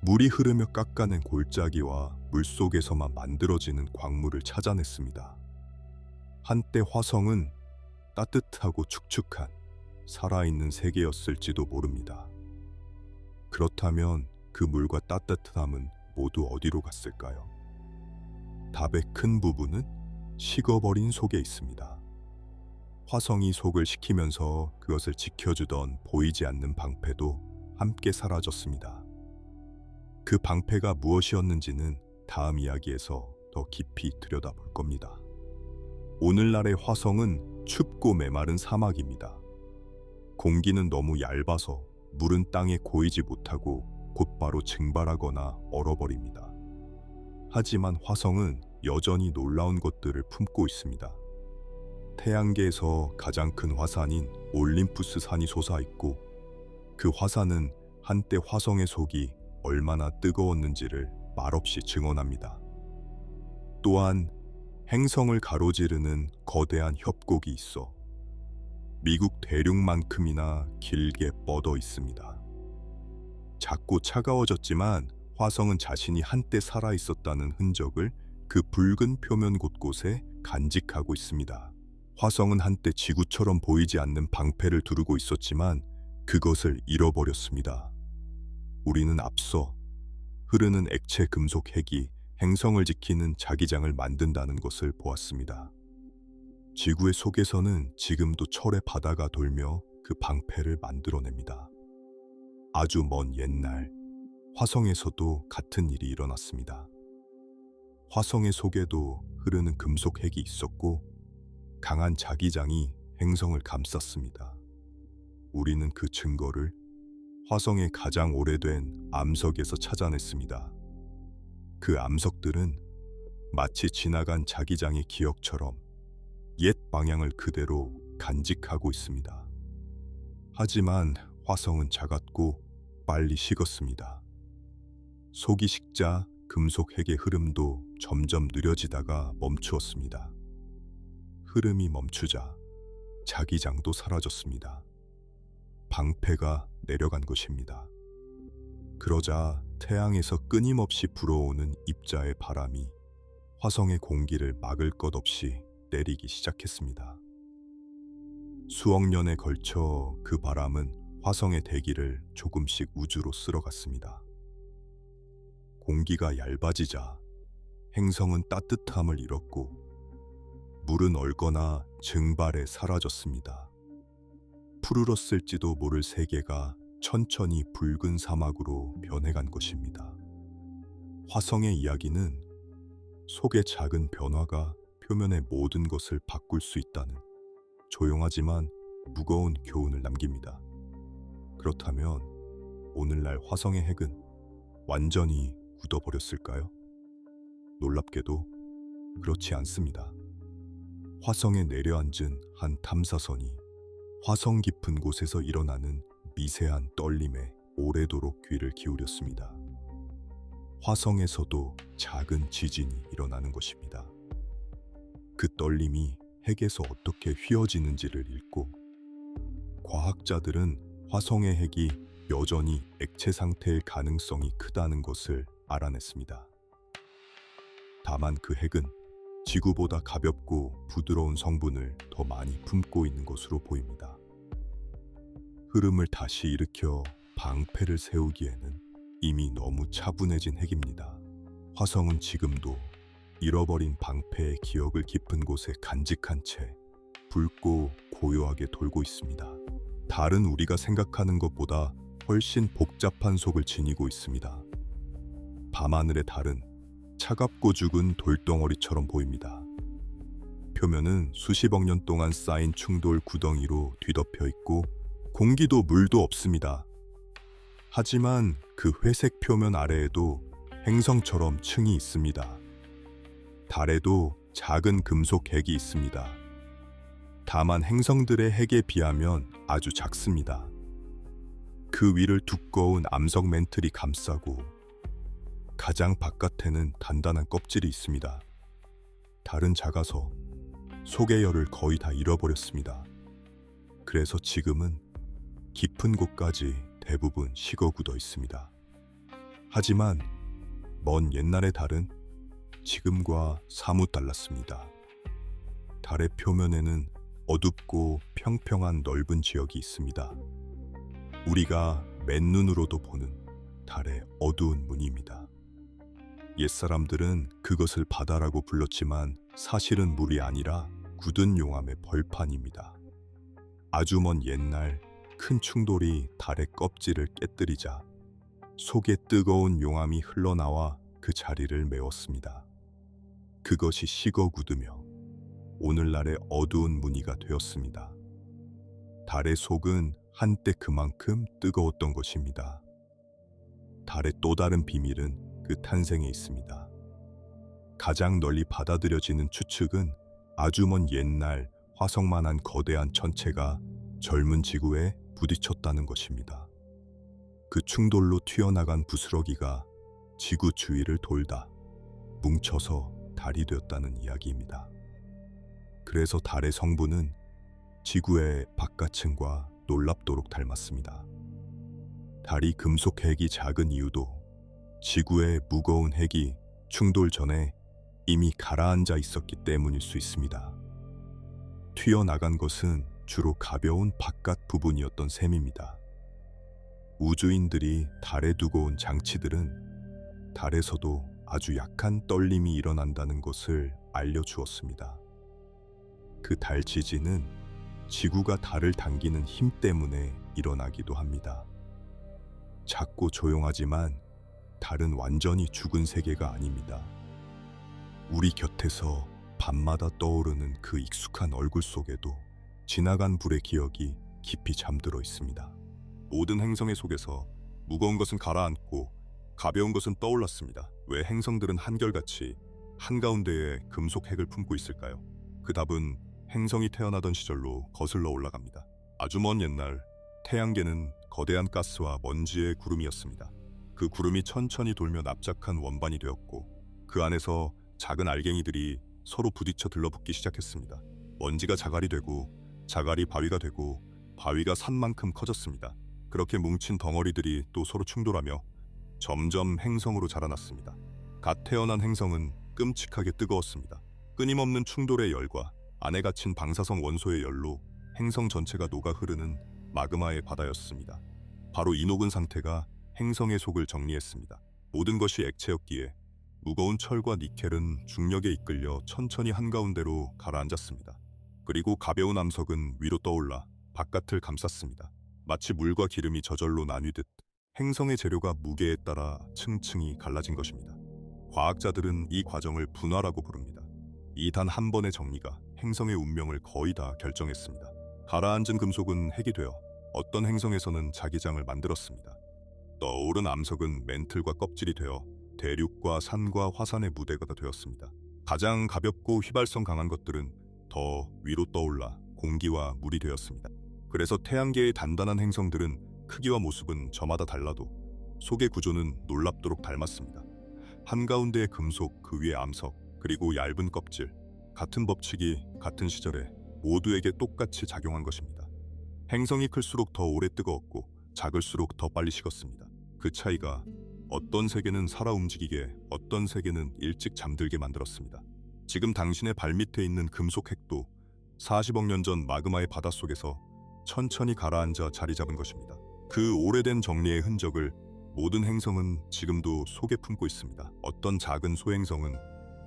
A: 물이 흐르며 깎아낸 골짜기와 물속에서만 만들어지는 광물을 찾아냈습니다. 한때 화성은 따뜻하고 축축한 살아있는 세계였을지도 모릅니다. 그렇다면 그 물과 따뜻함은 모두 어디로 갔을까요? 답의 큰 부분은 식어버린 속에 있습니다. 화성이 속을 식히면서 그것을 지켜주던 보이지 않는 방패도 함께 사라졌습니다. 그 방패가 무엇이었는지는 다음 이야기에서 더 깊이 들여다볼 겁니다. 오늘날의 화성은 춥고 메마른 사막입니다. 공기는 너무 얇아서 물은 땅에 고이지 못하고 곧바로 증발하거나 얼어버립니다. 하지만 화성은 여전히 놀라운 것들을 품고 있습니다. 태양계에서 가장 큰 화산인 올림푸스 산이 솟아있고 그 화산은 한때 화성의 속이 얼마나 뜨거웠는지를 말없이 증언합니다. 또한 행성을 가로지르는 거대한 협곡이 있어 미국 대륙만큼이나 길게 뻗어 있습니다. 작고 차가워졌지만 화성은 자신이 한때 살아있었다는 흔적을 그 붉은 표면 곳곳에 간직하고 있습니다. 화성은 한때 지구처럼 보이지 않는 방패를 두르고 있었지만 그것을 잃어버렸습니다. 우리는 앞서 흐르는 액체 금속 핵이 행성을 지키는 자기장을 만든다는 것을 보았습니다. 지구의 속에서는 지금도 철의 바다가 돌며 그 방패를 만들어냅니다. 아주 먼 옛날, 화성에서도 같은 일이 일어났습니다. 화성의 속에도 흐르는 금속 핵이 있었고 강한 자기장이 행성을 감쌌습니다. 우리는 그 증거를 화성의 가장 오래된 암석에서 찾아냈습니다. 그 암석들은 마치 지나간 자기장의 기억처럼 옛 방향을 그대로 간직하고 있습니다. 하지만 화성은 작았고 빨리 식었습니다. 속이 식자 금속 핵의 흐름도 점점 느려지다가 멈추었습니다. 흐름이 멈추자 자기장도 사라졌습니다. 방패가 내려간 것입니다. 그러자 태양에서 끊임없이 불어오는 입자의 바람이 화성의 공기를 막을 것 없이 내리기 시작했습니다. 수억 년에 걸쳐 그 바람은 화성의 대기를 조금씩 우주로 쓸어갔습니다. 공기가 얇아지자 행성은 따뜻함을 잃었고 물은 얼거나 증발해 사라졌습니다. 푸르렀을지도 모를 세계가 천천히 붉은 사막으로 변해간 것입니다. 화성의 이야기는 속의 작은 변화가 표면의 모든 것을 바꿀 수 있다는 조용하지만 무거운 교훈을 남깁니다. 그렇다면 오늘날 화성의 핵은 완전히 굳어버렸을까요? 놀랍게도 그렇지 않습니다. 화성에 내려앉은 한 탐사선이 화성 깊은 곳에서 일어나는 미세한 떨림에 오래도록 귀를 기울였습니다. 화성에서도 작은 지진이 일어나는 것입니다. 그 떨림이 핵에서 어떻게 휘어지는지를 읽고 과학자들은 화성의 핵이 여전히 액체 상태일 가능성이 크다는 것을 알아냈습니다. 다만 그 핵은 지구보다 가볍고 부드러운 성분을 더 많이 품고 있는 것으로 보입니다. 흐름을 다시 일으켜 방패를 세우기에는 이미 너무 차분해진 핵입니다. 화성은 지금도 잃어버린 방패의 기억을 깊은 곳에 간직한 채 붉고 고요하게 돌고 있습니다. 달은 우리가 생각하는 것보다 훨씬 복잡한 속을 지니고 있습니다. 밤하늘의 달은 차갑고 죽은 돌덩어리처럼 보입니다. 표면은 수십억 년 동안 쌓인 충돌 구덩이로 뒤덮여 있고 공기도 물도 없습니다. 하지만 그 회색 표면 아래에도 행성처럼 층이 있습니다. 달에도 작은 금속 핵이 있습니다. 다만 행성들의 핵에 비하면 아주 작습니다. 그 위를 두꺼운 암석 멘틀이 감싸고 가장 바깥에는 단단한 껍질이 있습니다. 달은 작아서 속의 열을 거의 다 잃어버렸습니다. 그래서 지금은 깊은 곳까지 대부분 식어 굳어 있습니다. 하지만 먼 옛날의 달은 지금과 사뭇 달랐습니다. 달의 표면에는 어둡고 평평한 넓은 지역이 있습니다. 우리가 맨눈으로도 보는 달의 어두운 무늬입니다. 옛사람들은 그것을 바다라고 불렀지만 사실은 물이 아니라 굳은 용암의 벌판입니다. 아주 먼 옛날 큰 충돌이 달의 껍질을 깨뜨리자 속에 뜨거운 용암이 흘러나와 그 자리를 메웠습니다. 그것이 식어 굳으며 오늘날의 어두운 무늬가 되었습니다. 달의 속은 한때 그만큼 뜨거웠던 것입니다. 달의 또 다른 비밀은 그 탄생에 있습니다. 가장 널리 받아들여지는 추측은 아주 먼 옛날 화성만한 거대한 천체가 젊은 지구에 부딪혔다는 것입니다. 그 충돌로 튀어나간 부스러기가 지구 주위를 돌다 뭉쳐서 달이 되었다는 이야기입니다. 그래서 달의 성분은 지구의 바깥층과 놀랍도록 닮았습니다. 달이 금속 핵이 작은 이유도 지구의 무거운 핵이 충돌 전에 이미 가라앉아 있었기 때문일 수 있습니다. 튀어나간 것은 주로 가벼운 바깥 부분이었던 셈입니다. 우주인들이 달에 두고 온 장치들은 달에서도 아주 약한 떨림이 일어난다는 것을 알려주었습니다. 그 달 지진은 지구가 달을 당기는 힘 때문에 일어나기도 합니다. 작고 조용하지만 달은 완전히 죽은 세계가 아닙니다. 우리 곁에서 밤마다 떠오르는 그 익숙한 얼굴 속에도 지나간 불의 기억이 깊이 잠들어 있습니다. 모든 행성의 속에서 무거운 것은 가라앉고 가벼운 것은 떠올랐습니다. 왜 행성들은 한결같이 한가운데에 금속 핵을 품고 있을까요? 그 답은 행성이 태어나던 시절로 거슬러 올라갑니다. 아주 먼 옛날 태양계는 거대한 가스와 먼지의 구름이었습니다. 그 구름이 천천히 돌며 납작한 원반이 되었고 그 안에서 작은 알갱이들이 서로 부딪혀 들러붙기 시작했습니다. 먼지가 자갈이 되고 자갈이 바위가 되고 바위가 산만큼 커졌습니다. 그렇게 뭉친 덩어리들이 또 서로 충돌하며 점점 행성으로 자라났습니다. 갓 태어난 행성은 끔찍하게 뜨거웠습니다. 끊임없는 충돌의 열과 안에 갇힌 방사성 원소의 열로 행성 전체가 녹아 흐르는 마그마의 바다였습니다. 바로 이 녹은 상태가 행성의 속을 정리했습니다. 모든 것이 액체였기에 무거운 철과 니켈은 중력에 이끌려 천천히 한가운데로 가라앉았습니다. 그리고 가벼운 암석은 위로 떠올라 바깥을 감쌌습니다. 마치 물과 기름이 저절로 나뉘듯 행성의 재료가 무게에 따라 층층이 갈라진 것입니다. 과학자들은 이 과정을 분화라고 부릅니다. 이 단 한 번의 정리가 행성의 운명을 거의 다 결정했습니다. 가라앉은 금속은 핵이 되어 어떤 행성에서는 자기장을 만들었습니다. 떠오른 암석은 멘틀과 껍질이 되어 대륙과 산과 화산의 무대가 되었습니다. 가장 가볍고 휘발성 강한 것들은 더 위로 떠올라 공기와 물이 되었습니다. 그래서 태양계의 단단한 행성들은 크기와 모습은 저마다 달라도 속의 구조는 놀랍도록 닮았습니다. 한가운데의 금속, 그 위에 암석, 그리고 얇은 껍질, 같은 법칙이 같은 시절에 모두에게 똑같이 작용한 것입니다. 행성이 클수록 더 오래 뜨거웠고 작을수록 더 빨리 식었습니다. 그 차이가 어떤 세계는 살아 움직이게, 어떤 세계는 일찍 잠들게 만들었습니다. 지금 당신의 발밑에 있는 금속 핵도 40억 년 전 마그마의 바닷속에서 천천히 가라앉아 자리 잡은 것입니다. 그 오래된 정리의 흔적을 모든 행성은 지금도 속에 품고 있습니다. 어떤 작은 소행성은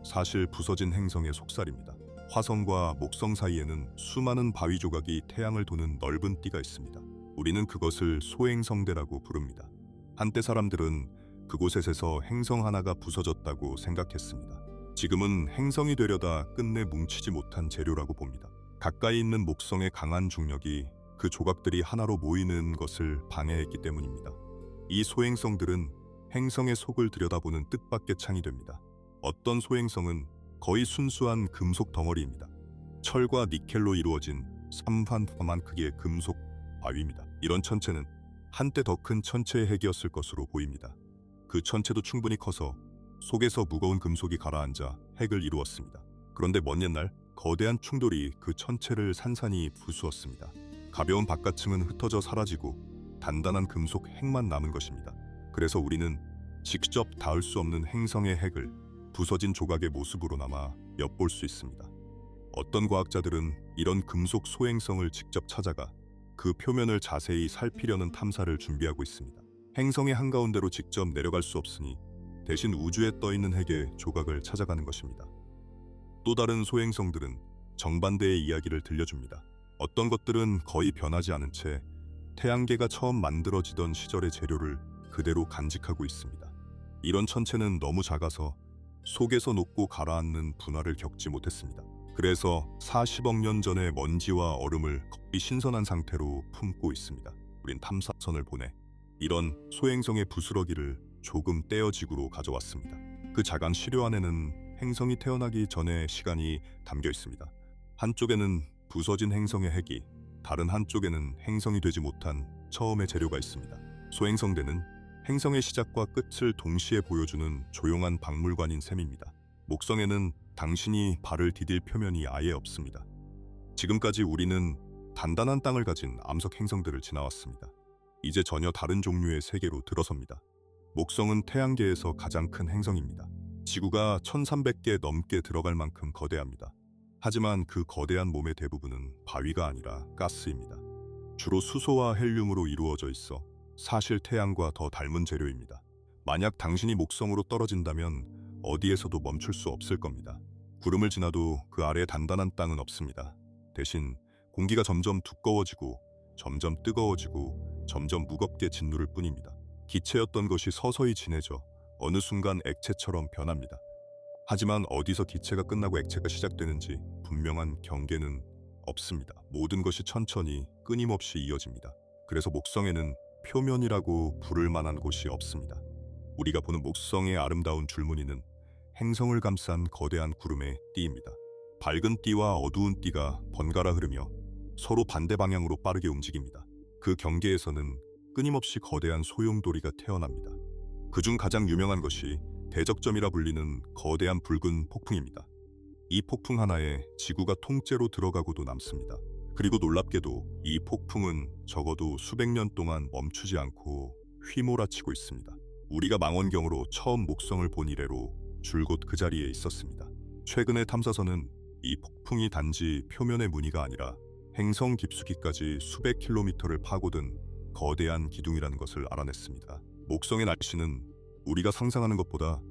A: 사실 부서진 행성의 속살입니다. 화성과 목성 사이에는 수많은 바위 조각이 태양을 도는 넓은 띠가 있습니다. 우리는 그것을 소행성대라고 부릅니다. 한때 사람들은 그곳에서 행성 하나가 부서졌다고 생각했습니다. 지금은 행성이 되려다 끝내 뭉치지 못한 재료라고 봅니다. 가까이 있는 목성의 강한 중력이 그 조각들이 하나로 모이는 것을 방해했기 때문입니다. 이 소행성들은 행성의 속을 들여다보는 뜻밖의 창이 됩니다. 어떤 소행성은 거의 순수한 금속 덩어리입니다. 철과 니켈로 이루어진 삼환화만 크기의 금속 바위입니다. 이런 천체는 한때 더 큰 천체의 핵이었을 것으로 보입니다. 그 천체도 충분히 커서 속에서 무거운 금속이 가라앉아 핵을 이루었습니다. 그런데 먼 옛날 거대한 충돌이 그 천체를 산산이 부수었습니다. 가벼운 바깥층은 흩어져 사라지고 단단한 금속 핵만 남은 것입니다. 그래서 우리는 직접 닿을 수 없는 행성의 핵을 부서진 조각의 모습으로 남아 엿볼 수 있습니다. 어떤 과학자들은 이런 금속 소행성을 직접 찾아가 그 표면을 자세히 살피려는 탐사를 준비하고 있습니다. 행성의 한가운데로 직접 내려갈 수 없으니 대신 우주에 떠있는 핵의 조각을 찾아가는 것입니다. 또 다른 소행성들은 정반대의 이야기를 들려줍니다. 어떤 것들은 거의 변하지 않은 채 태양계가 처음 만들어지던 시절의 재료를 그대로 간직하고 있습니다. 이런 천체는 너무 작아서 속에서 녹고 가라앉는 분화를 겪지 못했습니다. 그래서 40억 년 전의 먼지와 얼음을 거의 신선한 상태로 품고 있습니다. 우린 탐사선을 보내 이런 소행성의 부스러기를 조금 떼어 지구로 가져왔습니다. 그 자간 시료 안에는 행성이 태어나기 전의 시간이 담겨 있습니다. 한쪽에는 부서진 행성의 핵이, 다른 한쪽에는 행성이 되지 못한 처음의 재료가 있습니다. 소행성대는 행성의 시작과 끝을 동시에 보여주는 조용한 박물관인 셈입니다. 목성에는 당신이 발을 디딜 표면이 아예 없습니다. 지금까지 우리는 단단한 땅을 가진 암석 행성들을 지나왔습니다. 이제 전혀 다른 종류의 세계로 들어섭니다. 목성은 태양계에서 가장 큰 행성입니다. 지구가 1300개 넘게 들어갈 만큼 거대합니다. 하지만 그 거대한 몸의 대부분은 바위가 아니라 가스입니다. 주로 수소와 헬륨으로 이루어져 있어 사실 태양과 더 닮은 재료입니다. 만약 당신이 목성으로 떨어진다면 어디에서도 멈출 수 없을 겁니다. 구름을 지나도 그 아래 단단한 땅은 없습니다. 대신 공기가 점점 두꺼워지고 점점 뜨거워지고 점점 무겁게 짓누를 뿐입니다. 기체였던 것이 서서히 진해져 어느 순간 액체처럼 변합니다. 하지만 어디서 기체가 끝나고 액체가 시작되는지 분명한 경계는 없습니다. 모든 것이 천천히 끊임없이 이어집니다. 그래서 목성에는 표면이라고 부를 만한 곳이 없습니다. 우리가 보는 목성의 아름다운 줄무늬는 행성을 감싼 거대한 구름의 띠입니다. 밝은 띠와 어두운 띠가 번갈아 흐르며 서로 반대 방향으로 빠르게 움직입니다. 그 경계에서는 끊임없이 거대한 소용돌이가 태어납니다. 그중 가장 유명한 것이 대적점이라 불리는 거대한 붉은 폭풍입니다. 이 폭풍 하나에 지구가 통째로 들어가고도 남습니다. 그리고 놀랍게도 이 폭풍은 적어도 수백 년 동안 멈추지 않고 휘몰아치고 있습니다. 우리가 망원경으로 처음 목성을 본 이래로 줄곧 그 자리에 있었습니다. 최근의 탐사선은 이 폭풍이 단지 표면의 무늬가 아니라 행성 깊숙이까지 수백 킬로미터를 파고든 거대한 기둥이라는 것을 알아냈습니다. 목성의 날씨는 우리가 상상하는 것보다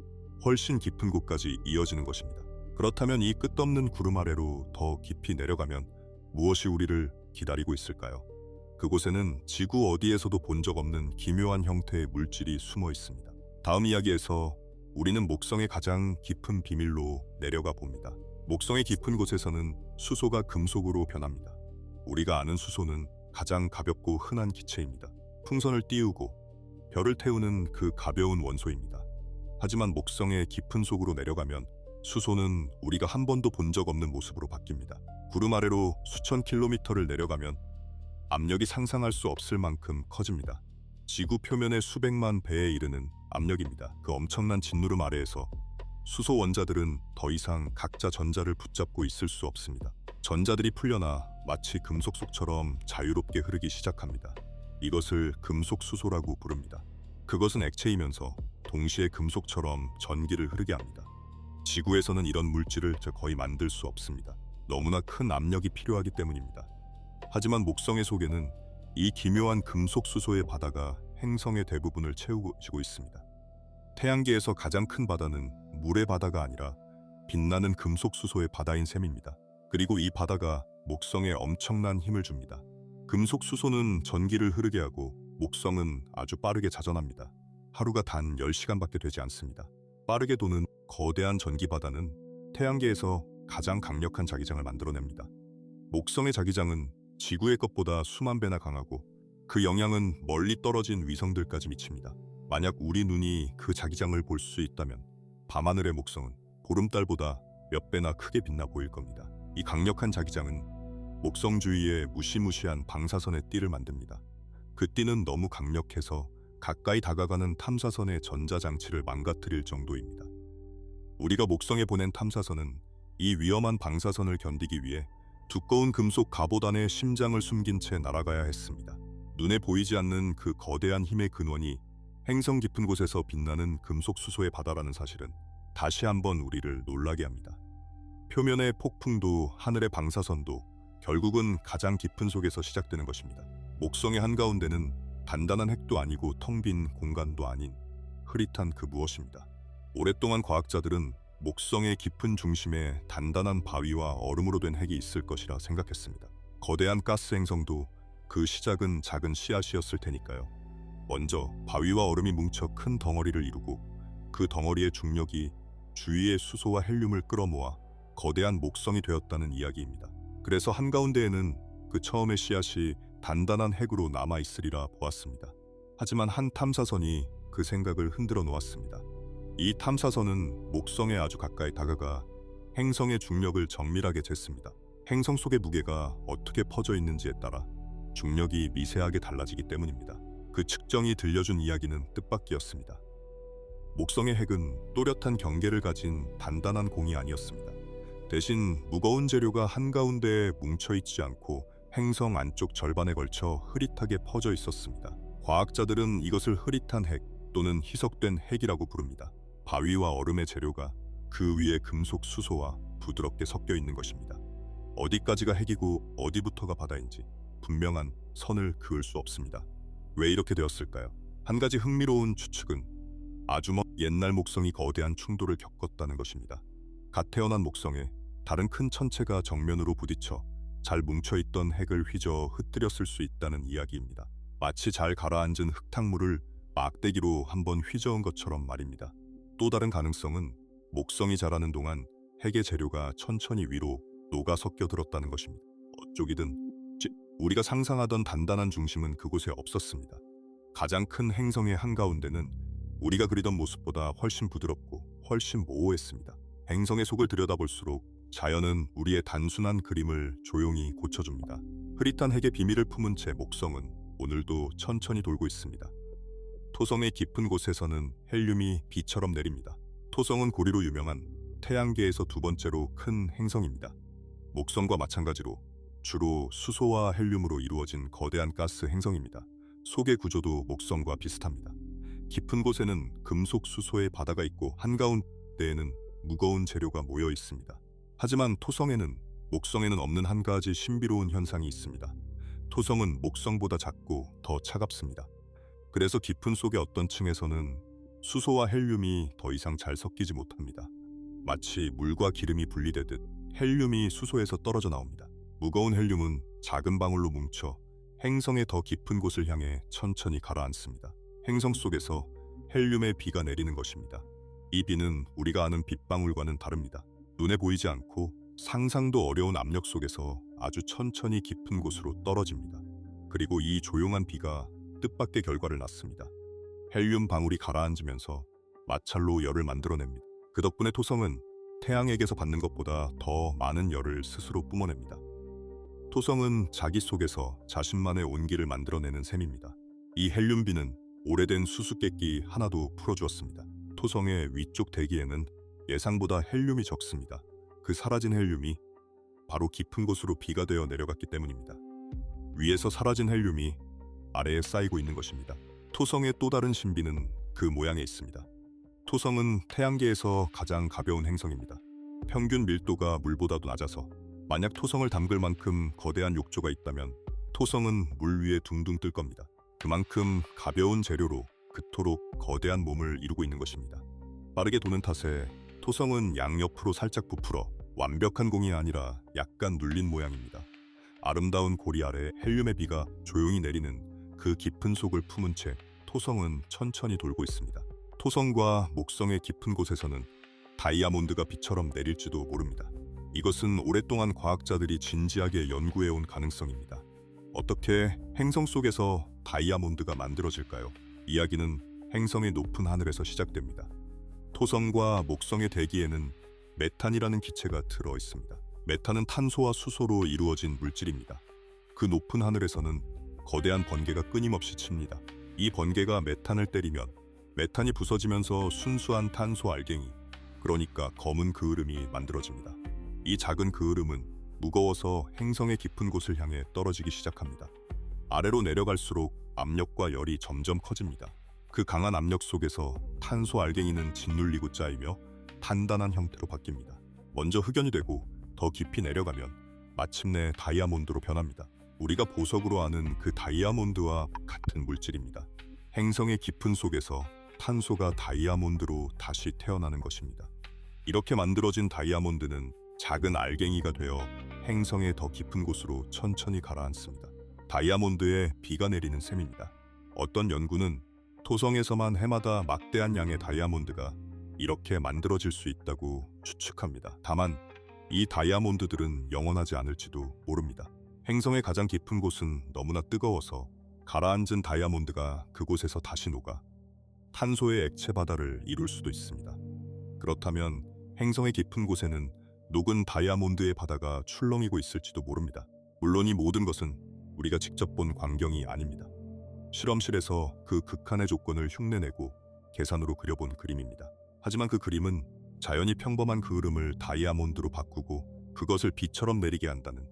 A: 훨씬 깊은 곳까지 이어지는 것입니다. 그렇다면 이 끝없는 구름 아래로 더 깊이 내려가면 무엇이 우리를 기다리고 있을까요? 그곳에는 지구 어디에서도 본 적 없는 기묘한 형태의 물질이 숨어 있습니다. 다음 이야기에서 우리는 목성의 가장 깊은 비밀로 내려가 봅니다. 목성의 깊은 곳에서는 수소가 금속으로 변합니다. 우리가 아는 수소는 가장 가볍고 흔한 기체입니다. 풍선을 띄우고 별을 태우는 그 가벼운 원소입니다. 하지만 목성의 깊은 속으로 내려가면 수소는 우리가 한 번도 본 적 없는 모습으로 바뀝니다. 구름 아래로 수천 킬로미터를 내려가면 압력이 상상할 수 없을 만큼 커집니다. 지구 표면의 수백만 배에 이르는 압력입니다. 그 엄청난 짓누름 아래에서 수소 원자들은 더 이상 각자 전자를 붙잡고 있을 수 없습니다. 전자들이 풀려나 마치 금속 속처럼 자유롭게 흐르기 시작합니다. 이것을 금속 수소라고 부릅니다. 그것은 액체이면서 동시에 금속처럼 전기를 흐르게 합니다. 지구에서는 이런 물질을 거의 만들 수 없습니다. 너무나 큰 압력이 필요하기 때문입니다. 하지만 목성의 속에는 이 기묘한 금속 수소의 바다가 행성의 대부분을 채우고 있습니다. 태양계에서 가장 큰 바다는 물의 바다가 아니라 빛나는 금속 수소의 바다인 셈입니다. 그리고 이 바다가 목성에 엄청난 힘을 줍니다. 금속 수소는 전기를 흐르게 하고 목성은 아주 빠르게 자전합니다. 하루가 단 10시간밖에 되지 않습니다. 빠르게 도는 거대한 전기 바다는 태양계에서 가장 강력한 자기장을 만들어냅니다. 목성의 자기장은 지구의 것보다 수만 배나 강하고 그 영향은 멀리 떨어진 위성들까지 미칩니다. 만약 우리 눈이 그 자기장을 볼 수 있다면 밤하늘의 목성은 보름달보다 몇 배나 크게 빛나 보일 겁니다. 이 강력한 자기장은 목성 주위에 무시무시한 방사선의 띠를 만듭니다. 그 띠는 너무 강력해서 가까이 다가가는 탐사선의 전자장치를 망가뜨릴 정도입니다. 우리가 목성에 보낸 탐사선은 이 위험한 방사선을 견디기 위해 두꺼운 금속 갑옷 안에 심장을 숨긴 채 날아가야 했습니다. 눈에 보이지 않는 그 거대한 힘의 근원이 행성 깊은 곳에서 빛나는 금속 수소의 바다라는 사실은 다시 한번 우리를 놀라게 합니다. 표면의 폭풍도 하늘의 방사선도 결국은 가장 깊은 속에서 시작되는 것입니다. 목성의 한가운데는 단단한 핵도 아니고 텅 빈 공간도 아닌 흐릿한 그 무엇입니다. 오랫동안 과학자들은 목성의 깊은 중심에 단단한 바위와 얼음으로 된 핵이 있을 것이라 생각했습니다. 거대한 가스 행성도 그 시작은 작은 씨앗이었을 테니까요. 먼저 바위와 얼음이 뭉쳐 큰 덩어리를 이루고 그 덩어리의 중력이 주위의 수소와 헬륨을 끌어모아 거대한 목성이 되었다는 이야기입니다. 그래서 한가운데에는 그 처음의 씨앗이 단단한 핵으로 남아있으리라 보았습니다. 하지만 한 탐사선이 그 생각을 흔들어 놓았습니다. 이 탐사선은 목성에 아주 가까이 다가가 행성의 중력을 정밀하게 쟀습니다. 행성 속의 무게가 어떻게 퍼져 있는지에 따라 중력이 미세하게 달라지기 때문입니다. 그 측정이 들려준 이야기는 뜻밖이었습니다. 목성의 핵은 또렷한 경계를 가진 단단한 공이 아니었습니다. 대신 무거운 재료가 한가운데에 뭉쳐있지 않고 행성 안쪽 절반에 걸쳐 흐릿하게 퍼져 있었습니다. 과학자들은 이것을 흐릿한 핵 또는 희석된 핵이라고 부릅니다. 바위와 얼음의 재료가 그 위에 금속 수소와 부드럽게 섞여 있는 것입니다. 어디까지가 핵이고 어디부터가 바다인지 분명한 선을 그을 수 없습니다. 왜 이렇게 되었을까요? 한 가지 흥미로운 추측은 아주 먼 옛날 목성이 거대한 충돌을 겪었다는 것입니다. 갓 태어난 목성에 다른 큰 천체가 정면으로 부딪혀 잘 뭉쳐있던 핵을 휘저 흩뜨렸을 수 있다는 이야기입니다. 마치 잘 가라앉은 흙탕물을 막대기로 한번 휘저은 것처럼 말입니다. 또 다른 가능성은 목성이 자라는 동안 핵의 재료가 천천히 위로 녹아 섞여들었다는 것입니다. 어쪽이든 우리가 상상하던 단단한 중심은 그곳에 없었습니다. 가장 큰 행성의 한가운데는 우리가 그리던 모습보다 훨씬 부드럽고 훨씬 모호했습니다. 행성의 속을 들여다볼수록 자연은 우리의 단순한 그림을 조용히 고쳐줍니다. 흐릿한 핵의 비밀을 품은 채 목성은 오늘도 천천히 돌고 있습니다. 토성의 깊은 곳에서는 헬륨이 비처럼 내립니다. 토성은 고리로 유명한 태양계에서 두 번째로 큰 행성입니다. 목성과 마찬가지로 주로 수소와 헬륨으로 이루어진 거대한 가스 행성입니다. 속의 구조도 목성과 비슷합니다. 깊은 곳에는 금속 수소의 바다가 있고 한가운데에는 무거운 재료가 모여 있습니다. 하지만 토성에는 목성에는 없는 한 가지 신비로운 현상이 있습니다. 토성은 목성보다 작고 더 차갑습니다. 그래서 깊은 속의 어떤 층에서는 수소와 헬륨이 더 이상 잘 섞이지 못합니다. 마치 물과 기름이 분리되듯 헬륨이 수소에서 떨어져 나옵니다. 무거운 헬륨은 작은 방울로 뭉쳐 행성의 더 깊은 곳을 향해 천천히 가라앉습니다. 행성 속에서 헬륨의 비가 내리는 것입니다. 이 비는 우리가 아는 빗방울과는 다릅니다. 눈에 보이지 않고 상상도 어려운 압력 속에서 아주 천천히 깊은 곳으로 떨어집니다. 그리고 이 조용한 비가 뜻밖의 결과를 낳습니다. 헬륨 방울이 가라앉으면서 마찰로 열을 만들어냅니다. 그 덕분에 토성은 태양에게서 받는 것보다 더 많은 열을 스스로 뿜어냅니다. 토성은 자기 속에서 자신만의 온기를 만들어내는 셈입니다. 이 헬륨비는 오래된 수수께끼 하나도 풀어주었습니다. 토성의 위쪽 대기에는 예상보다 헬륨이 적습니다. 그 사라진 헬륨이 바로 깊은 곳으로 비가 되어 내려갔기 때문입니다. 위에서 사라진 헬륨이 아래에 쌓이고 있는 것입니다. 토성의 또 다른 신비는 그 모양에 있습니다. 토성은 태양계에서 가장 가벼운 행성입니다. 평균 밀도가 물보다도 낮아서 만약 토성을 담글 만큼 거대한 욕조가 있다면 토성은 물 위에 둥둥 뜰 겁니다. 그만큼 가벼운 재료로 그토록 거대한 몸을 이루고 있는 것입니다. 빠르게 도는 탓에 토성은 양옆으로 살짝 부풀어 완벽한 공이 아니라 약간 눌린 모양입니다. 아름다운 고리 아래 헬륨의 비가 조용히 내리는 그 깊은 속을 품은 채 토성은 천천히 돌고 있습니다. 토성과 목성의 깊은 곳에서는 다이아몬드가 비처럼 내릴지도 모릅니다. 이것은 오랫동안 과학자들이 진지하게 연구해온 가능성입니다. 어떻게 행성 속에서 다이아몬드가 만들어질까요? 이야기는 행성의 높은 하늘에서 시작됩니다. 토성과 목성의 대기에는 메탄이라는 기체가 들어 있습니다. 메탄은 탄소와 수소로 이루어진 물질입니다. 그 높은 하늘에서는 거대한 번개가 끊임없이 칩니다. 이 번개가 메탄을 때리면 메탄이 부서지면서 순수한 탄소 알갱이, 그러니까 검은 그을음이 만들어집니다. 이 작은 그을음은 무거워서 행성의 깊은 곳을 향해 떨어지기 시작합니다. 아래로 내려갈수록 압력과 열이 점점 커집니다. 그 강한 압력 속에서 탄소 알갱이는 짓눌리고 짜이며 단단한 형태로 바뀝니다. 먼저 흑연이 되고 더 깊이 내려가면 마침내 다이아몬드로 변합니다. 우리가 보석으로 아는 그 다이아몬드와 같은 물질입니다. 행성의 깊은 속에서 탄소가 다이아몬드로 다시 태어나는 것입니다. 이렇게 만들어진 다이아몬드는 작은 알갱이가 되어 행성의 더 깊은 곳으로 천천히 가라앉습니다. 다이아몬드에 비가 내리는 셈입니다. 어떤 연구는 토성에서만 해마다 막대한 양의 다이아몬드가 이렇게 만들어질 수 있다고 추측합니다. 다만 이 다이아몬드들은 영원하지 않을지도 모릅니다. 행성의 가장 깊은 곳은 너무나 뜨거워서 가라앉은 다이아몬드가 그곳에서 다시 녹아 탄소의 액체 바다를 이룰 수도 있습니다. 그렇다면 행성의 깊은 곳에는 녹은 다이아몬드의 바다가 출렁이고 있을지도 모릅니다. 물론 이 모든 것은 우리가 직접 본 광경이 아닙니다. 실험실에서 그 극한의 조건을 흉내내고 계산으로 그려본 그림입니다. 하지만 그 그림은 자연이 평범한 그을음을 다이아몬드로 바꾸고 그것을 비처럼 내리게 한다는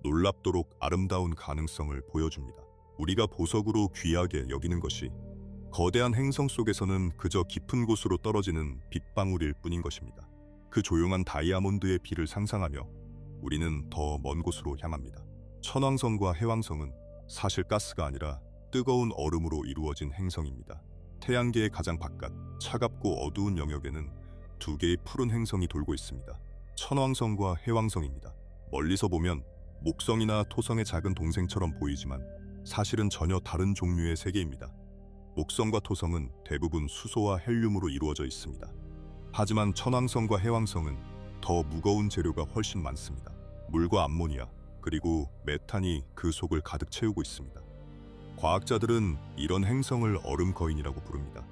A: 놀랍도록 아름다운 가능성을 보여줍니다. 우리가 보석으로 귀하게 여기는 것이 거대한 행성 속에서는 그저 깊은 곳으로 떨어지는 빗방울일 뿐인 것입니다. 그 조용한 다이아몬드의 비를 상상하며 우리는 더 먼 곳으로 향합니다. 천왕성과 해왕성은 사실 가스가 아니라 뜨거운 얼음으로 이루어진 행성입니다. 태양계의 가장 바깥, 차갑고 어두운 영역에는 두 개의 푸른 행성이 돌고 있습니다. 천왕성과 해왕성입니다. 멀리서 보면 목성이나 토성의 작은 동생처럼 보이지만 사실은 전혀 다른 종류의 세계입니다. 목성과 토성은 대부분 수소와 헬륨으로 이루어져 있습니다. 하지만 천왕성과 해왕성은 더 무거운 재료가 훨씬 많습니다. 물과 암모니아, 그리고 메탄이 그 속을 가득 채우고 있습니다. 과학자들은 이런 행성을 얼음 거인이라고 부릅니다.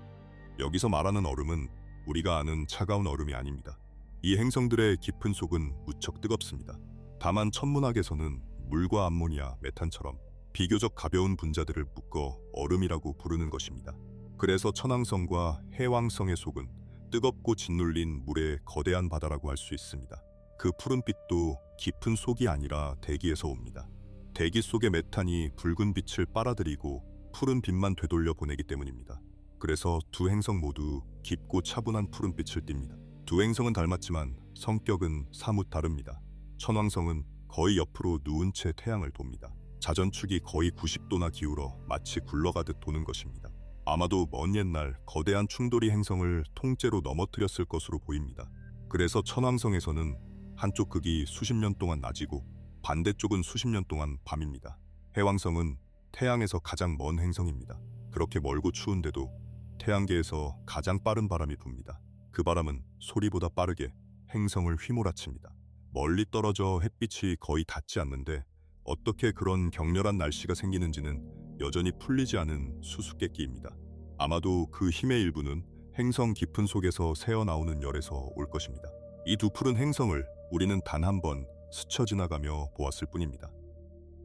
A: 여기서 말하는 얼음은 우리가 아는 차가운 얼음이 아닙니다. 이 행성들의 깊은 속은 무척 뜨겁습니다. 다만 천문학에서는 물과 암모니아, 메탄처럼 비교적 가벼운 분자들을 묶어 얼음이라고 부르는 것입니다. 그래서 천왕성과 해왕성의 속은 뜨겁고 짓눌린 물의 거대한 바다라고 할 수 있습니다. 그 푸른빛도 깊은 속이 아니라 대기에서 옵니다. 대기 속의 메탄이 붉은 빛을 빨아들이고 푸른 빛만 되돌려 보내기 때문입니다. 그래서 두 행성 모두 깊고 차분한 푸른빛을 띱니다. 두 행성은 닮았지만 성격은 사뭇 다릅니다. 천왕성은 거의 옆으로 누운 채 태양을 돕니다. 자전축이 거의 90도나 기울어 마치 굴러가듯 도는 것입니다. 아마도 먼 옛날 거대한 충돌이 행성을 통째로 넘어뜨렸을 것으로 보입니다. 그래서 천왕성에서는 한쪽 극이 수십 년 동안 낮이고 반대쪽은 수십 년 동안 밤입니다. 해왕성은 태양에서 가장 먼 행성입니다. 그렇게 멀고 추운데도 태양계에서 가장 빠른 바람이 붑니다. 그 바람은 소리보다 빠르게 행성을 휘몰아칩니다. 멀리 떨어져 햇빛이 거의 닿지 않는데 어떻게 그런 격렬한 날씨가 생기는지는 여전히 풀리지 않은 수수께끼입니다. 아마도 그 힘의 일부는 행성 깊은 속에서 새어나오는 열에서 올 것입니다. 이 두 푸른 행성을 우리는 단 한 번 스쳐 지나가며 보았을 뿐입니다.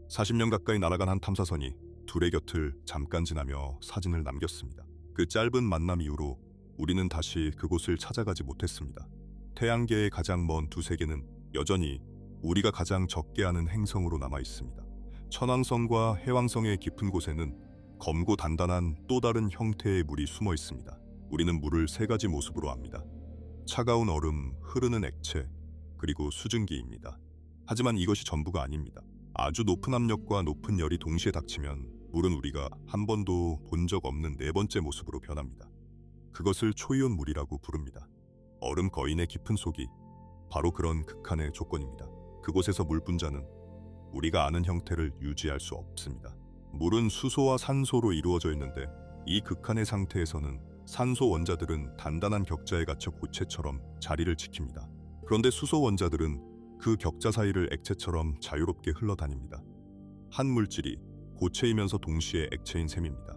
A: 40년 가까이 날아간 한 탐사선이 둘의 곁을 잠깐 지나며 사진을 남겼습니다. 그 짧은 만남 이후로 우리는 다시 그곳을 찾아가지 못했습니다. 태양계의 가장 먼 두 세계는 여전히 우리가 가장 적게 아는 행성으로 남아 있습니다. 천왕성과 해왕성의 깊은 곳에는 검고 단단한 또 다른 형태의 물이 숨어 있습니다. 우리는 물을 세 가지 모습으로 압니다. 차가운 얼음, 흐르는 액체, 그리고 수증기입니다. 하지만 이것이 전부가 아닙니다. 아주 높은 압력과 높은 열이 동시에 닥치면 물은 우리가 한 번도 본 적 없는 네 번째 모습으로 변합니다. 그것을 초이온 물이라고 부릅니다. 얼음 거인의 깊은 속이 바로 그런 극한의 조건입니다. 그곳에서 물 분자는 우리가 아는 형태를 유지할 수 없습니다. 물은 수소와 산소로 이루어져 있는데 이 극한의 상태에서는 산소 원자들은 단단한 격자에 갇혀 고체처럼 자리를 지킵니다. 그런데 수소 원자들은 그 격자 사이를 액체처럼 자유롭게 흘러다닙니다. 한 물질이 고체이면서 동시에 액체인 셈입니다.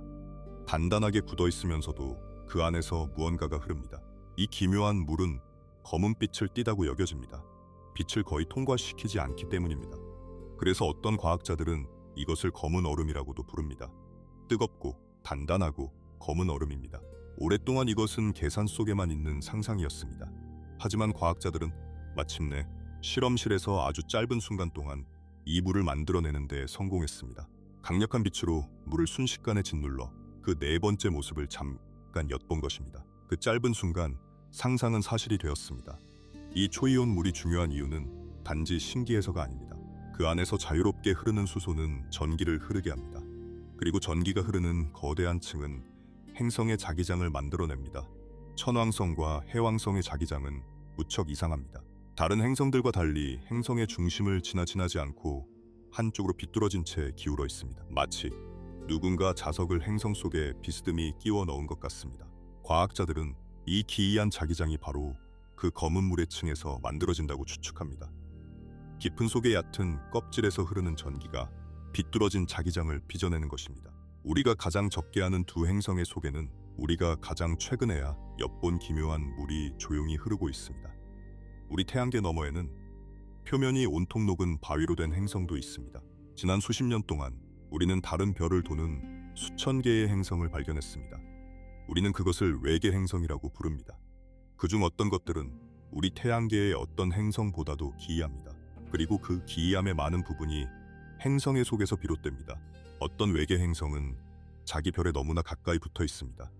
A: 단단하게 굳어 있으면서도 그 안에서 무언가가 흐릅니다. 이 기묘한 물은 검은 빛을 띠다고 여겨집니다. 빛을 거의 통과시키지 않기 때문입니다. 그래서 어떤 과학자들은 이것을 검은 얼음이라고도 부릅니다. 뜨겁고 단단하고 검은 얼음입니다. 오랫동안 이것은 계산 속에만 있는 상상이었습니다. 하지만 과학자들은 마침내 실험실에서 아주 짧은 순간 동안 이 물을 만들어내는 데 성공했습니다. 강력한 빛으로 물을 순식간에 짓눌러 그 네 번째 모습을 잠깐 엿본 것입니다. 그 짧은 순간 상상은 사실이 되었습니다. 이 초이온 물이 중요한 이유는 단지 신기해서가 아닙니다. 그 안에서 자유롭게 흐르는 수소는 전기를 흐르게 합니다. 그리고 전기가 흐르는 거대한 층은 행성의 자기장을 만들어냅니다. 천왕성과 해왕성의 자기장은 무척 이상합니다. 다른 행성들과 달리 행성의 중심을 지나지 않고 한쪽으로 비뚤어진 채 기울어 있습니다. 마치 누군가 자석을 행성 속에 비스듬히 끼워 넣은 것 같습니다. 과학자들은 이 기이한 자기장이 바로 그 검은 물의 층에서 만들어진다고 추측합니다. 깊은 속의 얕은 껍질에서 흐르는 전기가 비뚤어진 자기장을 빚어내는 것입니다. 우리가 가장 적게 아는 두 행성의 속에는 우리가 가장 최근에야 엿본 기묘한 물이 조용히 흐르고 있습니다. 우리 태양계 너머에는 표면이 온통 녹은 바위로 된 행성도 있습니다. 지난 수십 년 동안 우리는 다른 별을 도는 수천 개의 행성을 발견했습니다. 우리는 그것을 외계 행성이라고 부릅니다. 그중 어떤 것들은 우리 태양계의 어떤 행성보다도 기이합니다. 그리고 그 기이함의 많은 부분이 행성의 속에서 비롯됩니다. 어떤 외계 행성은 자기 별에 너무나 가까이 붙어 있습니다.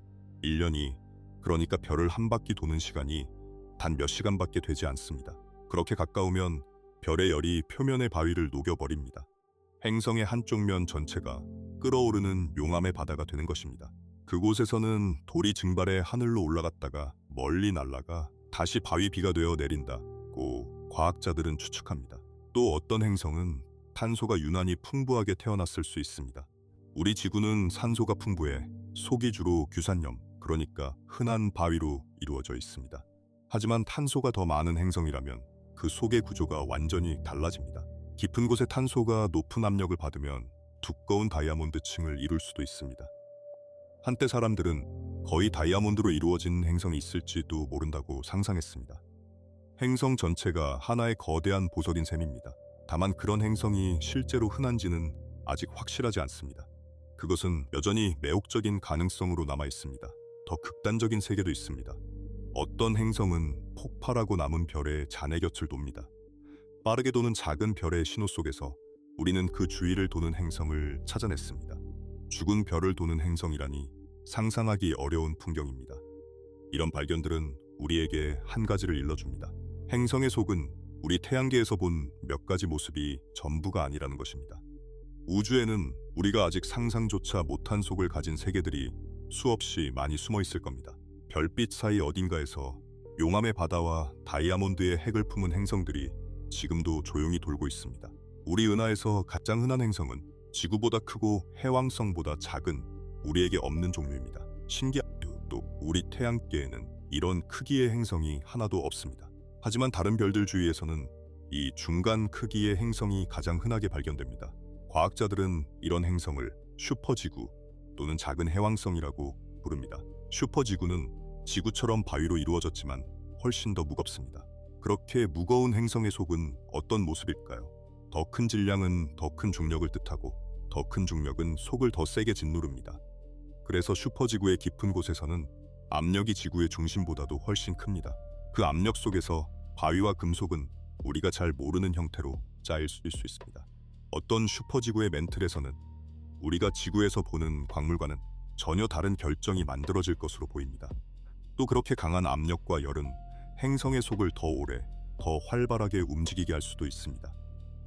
A: 1년이, 그러니까 별을 한 바퀴 도는 시간이 단 몇 시간밖에 되지 않습니다. 그렇게 가까우면 별의 열이 표면의 바위를 녹여버립니다. 행성의 한쪽 면 전체가 끓어오르는 용암의 바다가 되는 것입니다. 그곳에서는 돌이 증발해 하늘로 올라갔다가 멀리 날아가 다시 바위 비가 되어 내린다고 과학자들은 추측합니다. 또 어떤 행성은 탄소가 유난히 풍부하게 태어났을 수 있습니다. 우리 지구는 산소가 풍부해 속이 주로 규산염, 그러니까 흔한 바위로 이루어져 있습니다. 하지만 탄소가 더 많은 행성이라면 그 속의 구조가 완전히 달라집니다. 깊은 곳의 탄소가 높은 압력을 받으면 두꺼운 다이아몬드 층을 이룰 수도 있습니다. 한때 사람들은 거의 다이아몬드로 이루어진 행성이 있을지도 모른다고 상상했습니다. 행성 전체가 하나의 거대한 보석인 셈입니다. 다만 그런 행성이 실제로 흔한지는 아직 확실하지 않습니다. 그것은 여전히 매혹적인 가능성으로 남아 있습니다. 더 극단적인 세계도 있습니다. 어떤 행성은 폭발하고 남은 별의 잔해 곁을 돕니다. 빠르게 도는 작은 별의 신호 속에서 우리는 그 주위를 도는 행성을 찾아냈습니다. 죽은 별을 도는 행성이라니 상상하기 어려운 풍경입니다. 이런 발견들은 우리에게 한 가지를 일러줍니다. 행성의 속은 우리 태양계에서 본 몇 가지 모습이 전부가 아니라는 것입니다. 우주에는 우리가 아직 상상조차 못한 속을 가진 세계들이 수없이 많이 숨어 있을 겁니다. 별빛 사이 어딘가에서 용암의 바다와 다이아몬드의 핵을 품은 행성들이 지금도 조용히 돌고 있습니다. 우리 은하에서 가장 흔한 행성은 지구보다 크고 해왕성보다 작은 우리에게 없는 종류입니다. 신기하게도 또 우리 태양계에는 이런 크기의 행성이 하나도 없습니다. 하지만 다른 별들 주위에서는 이 중간 크기의 행성이 가장 흔하게 발견됩니다. 과학자들은 이런 행성을 슈퍼지구 또는 작은 해왕성이라고 부릅니다. 슈퍼지구는 지구처럼 바위로 이루어졌지만 훨씬 더 무겁습니다. 그렇게 무거운 행성의 속은 어떤 모습일까요? 더 큰 질량은 더 큰 중력을 뜻하고 더 큰 중력은 속을 더 세게 짓누릅니다. 그래서 슈퍼지구의 깊은 곳에서는 압력이 지구의 중심보다도 훨씬 큽니다. 그 압력 속에서 바위와 금속은 우리가 잘 모르는 형태로 짜일 수 있습니다. 어떤 슈퍼지구의 멘틀에서는 우리가 지구에서 보는 광물과는 전혀 다른 결정이 만들어질 것으로 보입니다. 또 그렇게 강한 압력과 열은 행성의 속을 더 오래, 더 활발하게 움직이게 할 수도 있습니다.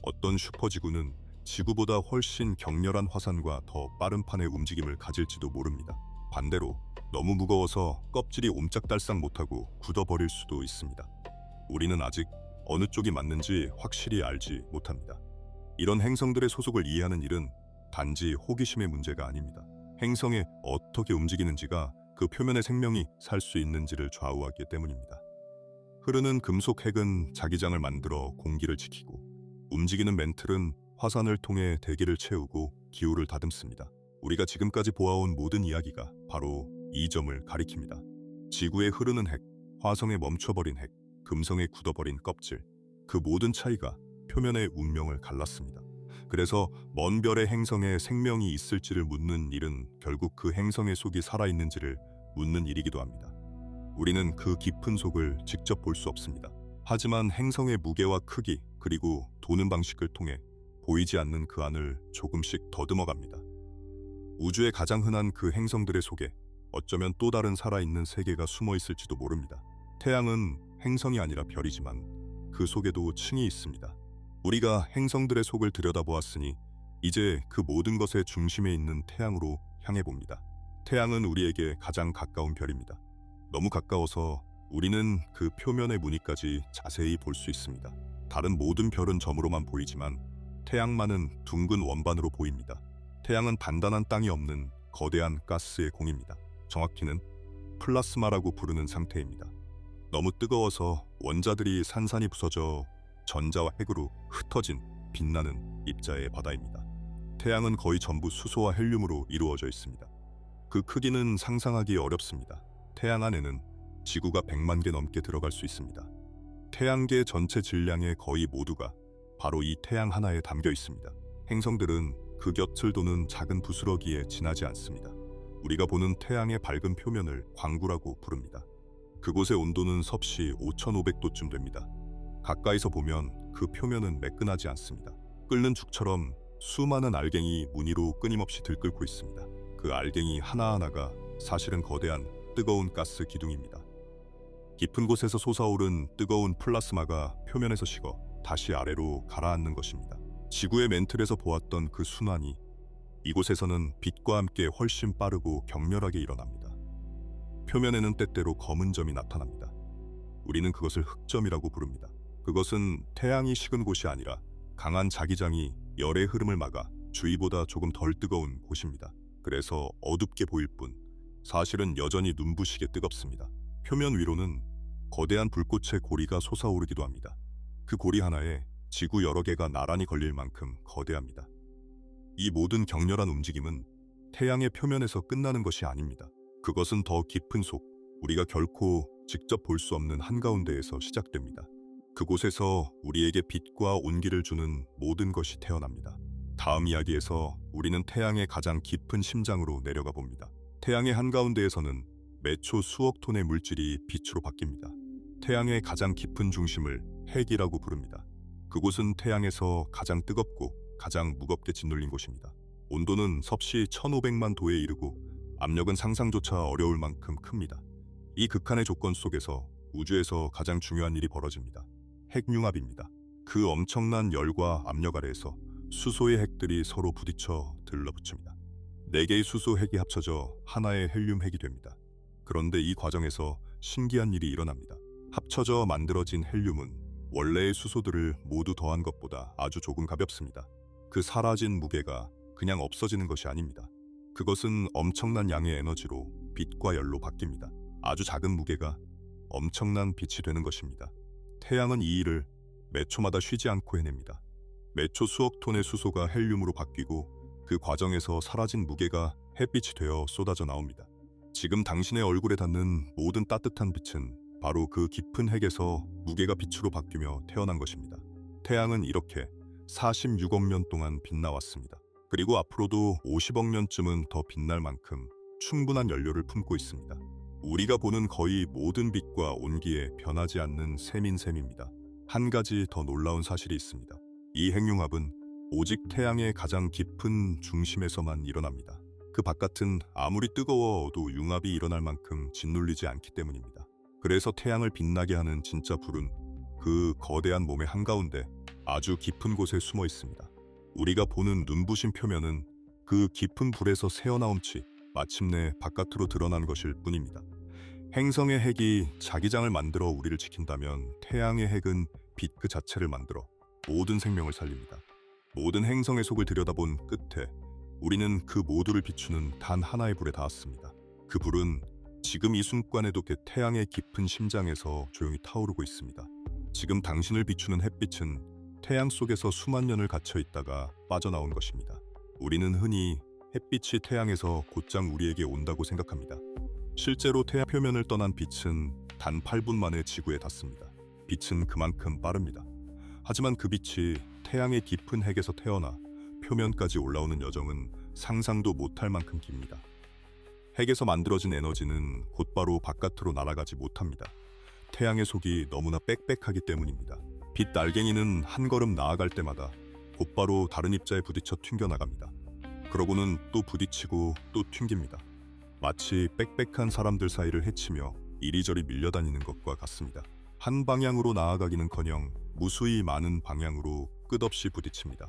A: 어떤 슈퍼지구는 지구보다 훨씬 격렬한 화산과 더 빠른 판의 움직임을 가질지도 모릅니다. 반대로 너무 무거워서 껍질이 옴짝달싹 못하고 굳어버릴 수도 있습니다. 우리는 아직 어느 쪽이 맞는지 확실히 알지 못합니다. 이런 행성들의 소속을 이해하는 일은 단지 호기심의 문제가 아닙니다. 행성에 어떻게 움직이는지가 그 표면의 생명이 살 수 있는지를 좌우하기 때문입니다. 흐르는 금속 핵은 자기장을 만들어 공기를 지키고, 움직이는 멘틀은 화산을 통해 대기를 채우고 기후를 다듬습니다. 우리가 지금까지 보아온 모든 이야기가 바로 이 점을 가리킵니다. 지구에 흐르는 핵, 화성에 멈춰버린 핵, 금성에 굳어버린 껍질, 그 모든 차이가 표면의 운명을 갈랐습니다. 그래서 먼 별의 행성에 생명이 있을지를 묻는 일은 결국 그 행성의 속이 살아있는지를 묻는 일이기도 합니다. 우리는 그 깊은 속을 직접 볼 수 없습니다. 하지만 행성의 무게와 크기, 그리고 도는 방식을 통해 보이지 않는 그 안을 조금씩 더듬어갑니다. 우주의 가장 흔한 그 행성들의 속에 어쩌면 또 다른 살아있는 세계가 숨어 있을지도 모릅니다. 태양은 행성이 아니라 별이지만 그 속에도 층이 있습니다. 우리가 행성들의 속을 들여다보았으니 이제 그 모든 것의 중심에 있는 태양으로 향해 봅니다. 태양은 우리에게 가장 가까운 별입니다. 너무 가까워서 우리는 그 표면의 무늬까지 자세히 볼 수 있습니다. 다른 모든 별은 점으로만 보이지만 태양만은 둥근 원반으로 보입니다. 태양은 단단한 땅이 없는 거대한 가스의 공입니다. 정확히는 플라스마라고 부르는 상태입니다. 너무 뜨거워서 원자들이 산산이 부서져 전자와 핵으로 흩어진 빛나는 입자의 바다입니다. 태양은 거의 전부 수소와 헬륨으로 이루어져 있습니다. 그 크기는 상상하기 어렵습니다. 태양 안에는 지구가 100만 개 넘게 들어갈 수 있습니다. 태양계 전체 질량의 거의 모두가 바로 이 태양 하나에 담겨 있습니다. 행성들은 그 곁을 도는 작은 부스러기에 지나지 않습니다. 우리가 보는 태양의 밝은 표면을 광구라고 부릅니다. 그곳의 온도는 섭씨 5500도쯤 됩니다. 가까이서 보면 그 표면은 매끈하지 않습니다. 끓는 죽처럼 수많은 알갱이 무늬로 끊임없이 들끓고 있습니다. 그 알갱이 하나하나가 사실은 거대한 뜨거운 가스 기둥입니다. 깊은 곳에서 솟아오른 뜨거운 플라스마가 표면에서 식어 다시 아래로 가라앉는 것입니다. 지구의 멘틀에서 보았던 그 순환이 이곳에서는 빛과 함께 훨씬 빠르고 격렬하게 일어납니다. 표면에는 때때로 검은 점이 나타납니다. 우리는 그것을 흑점이라고 부릅니다. 그것은 태양이 식은 곳이 아니라 강한 자기장이 열의 흐름을 막아 주위보다 조금 덜 뜨거운 곳입니다. 그래서 어둡게 보일 뿐 사실은 여전히 눈부시게 뜨겁습니다. 표면 위로는 거대한 불꽃의 고리가 솟아오르기도 합니다. 그 고리 하나에 지구 여러 개가 나란히 걸릴 만큼 거대합니다. 이 모든 격렬한 움직임은 태양의 표면에서 끝나는 것이 아닙니다. 그것은 더 깊은 속, 우리가 결코 직접 볼 수 없는 한가운데에서 시작됩니다. 그곳에서 우리에게 빛과 온기를 주는 모든 것이 태어납니다. 다음 이야기에서 우리는 태양의 가장 깊은 심장으로 내려가 봅니다. 태양의 한가운데에서는 매초 수억 톤의 물질이 빛으로 바뀝니다. 태양의 가장 깊은 중심을 핵이라고 부릅니다. 그곳은 태양에서 가장 뜨겁고 가장 무겁게 짓눌린 곳입니다. 온도는 섭씨 1500만 도에 이르고 압력은 상상조차 어려울 만큼 큽니다. 이 극한의 조건 속에서 우주에서 가장 중요한 일이 벌어집니다. 핵융합입니다. 그 엄청난 열과 압력 아래에서 수소의 핵들이 서로 부딪혀 들러붙습니다. 4개의 수소 핵이 합쳐져 하나의 헬륨 핵이 됩니다. 그런데 이 과정에서 신기한 일이 일어납니다. 합쳐져 만들어진 헬륨은 원래의 수소들을 모두 더한 것보다 아주 조금 가볍습니다. 그 사라진 무게가 그냥 없어지는 것이 아닙니다. 그것은 엄청난 양의 에너지로 빛과 열로 바뀝니다. 아주 작은 무게가 엄청난 빛이 되는 것입니다. 태양은 이 일을 매 초마다 쉬지 않고 해냅니다. 매초 수억 톤의 수소가 헬륨으로 바뀌고 그 과정에서 사라진 무게가 햇빛이 되어 쏟아져 나옵니다. 지금 당신의 얼굴에 닿는 모든 따뜻한 빛은 바로 그 깊은 핵에서 무게가 빛으로 바뀌며 태어난 것입니다. 태양은 이렇게 46억 년 동안 빛나왔습니다. 그리고 앞으로도 50억 년쯤은 더 빛날 만큼 충분한 연료를 품고 있습니다. 우리가 보는 거의 모든 빛과 온기에 변하지 않는 셈인 셈입니다. 한 가지 더 놀라운 사실이 있습니다. 이 핵융합은 오직 태양의 가장 깊은 중심에서만 일어납니다. 그 바깥은 아무리 뜨거워도 융합이 일어날 만큼 짓눌리지 않기 때문입니다. 그래서 태양을 빛나게 하는 진짜 불은 그 거대한 몸의 한가운데 아주 깊은 곳에 숨어 있습니다. 우리가 보는 눈부신 표면은 그 깊은 불에서 새어나온 치 마침내 바깥으로 드러난 것일 뿐입니다. 행성의 핵이 자기장을 만들어 우리를 지킨다면 태양의 핵은 빛 그 자체를 만들어 모든 생명을 살립니다. 모든 행성의 속을 들여다본 끝에 우리는 그 모두를 비추는 단 하나의 불에 닿았습니다. 그 불은 지금 이 순간에도 그 태양의 깊은 심장에서 조용히 타오르고 있습니다. 지금 당신을 비추는 햇빛은 태양 속에서 수만 년을 갇혀 있다가 빠져나온 것입니다. 우리는 흔히 햇빛이 태양에서 곧장 우리에게 온다고 생각합니다. 실제로 태양 표면을 떠난 빛은 단 8분 만에 지구에 닿습니다. 빛은 그만큼 빠릅니다. 하지만 그 빛이 태양의 깊은 핵에서 태어나 표면까지 올라오는 여정은 상상도 못할 만큼 깁니다. 핵에서 만들어진 에너지는 곧바로 바깥으로 날아가지 못합니다. 태양의 속이 너무나 빽빽하기 때문입니다. 빛 날갱이는 한 걸음 나아갈 때마다 곧바로 다른 입자에 부딪혀 튕겨나갑니다. 그러고는 또 부딪히고 또 튕깁니다. 마치 빽빽한 사람들 사이를 헤치며 이리저리 밀려다니는 것과 같습니다. 한 방향으로 나아가기는커녕 무수히 많은 방향으로 끝없이 부딪힙니다.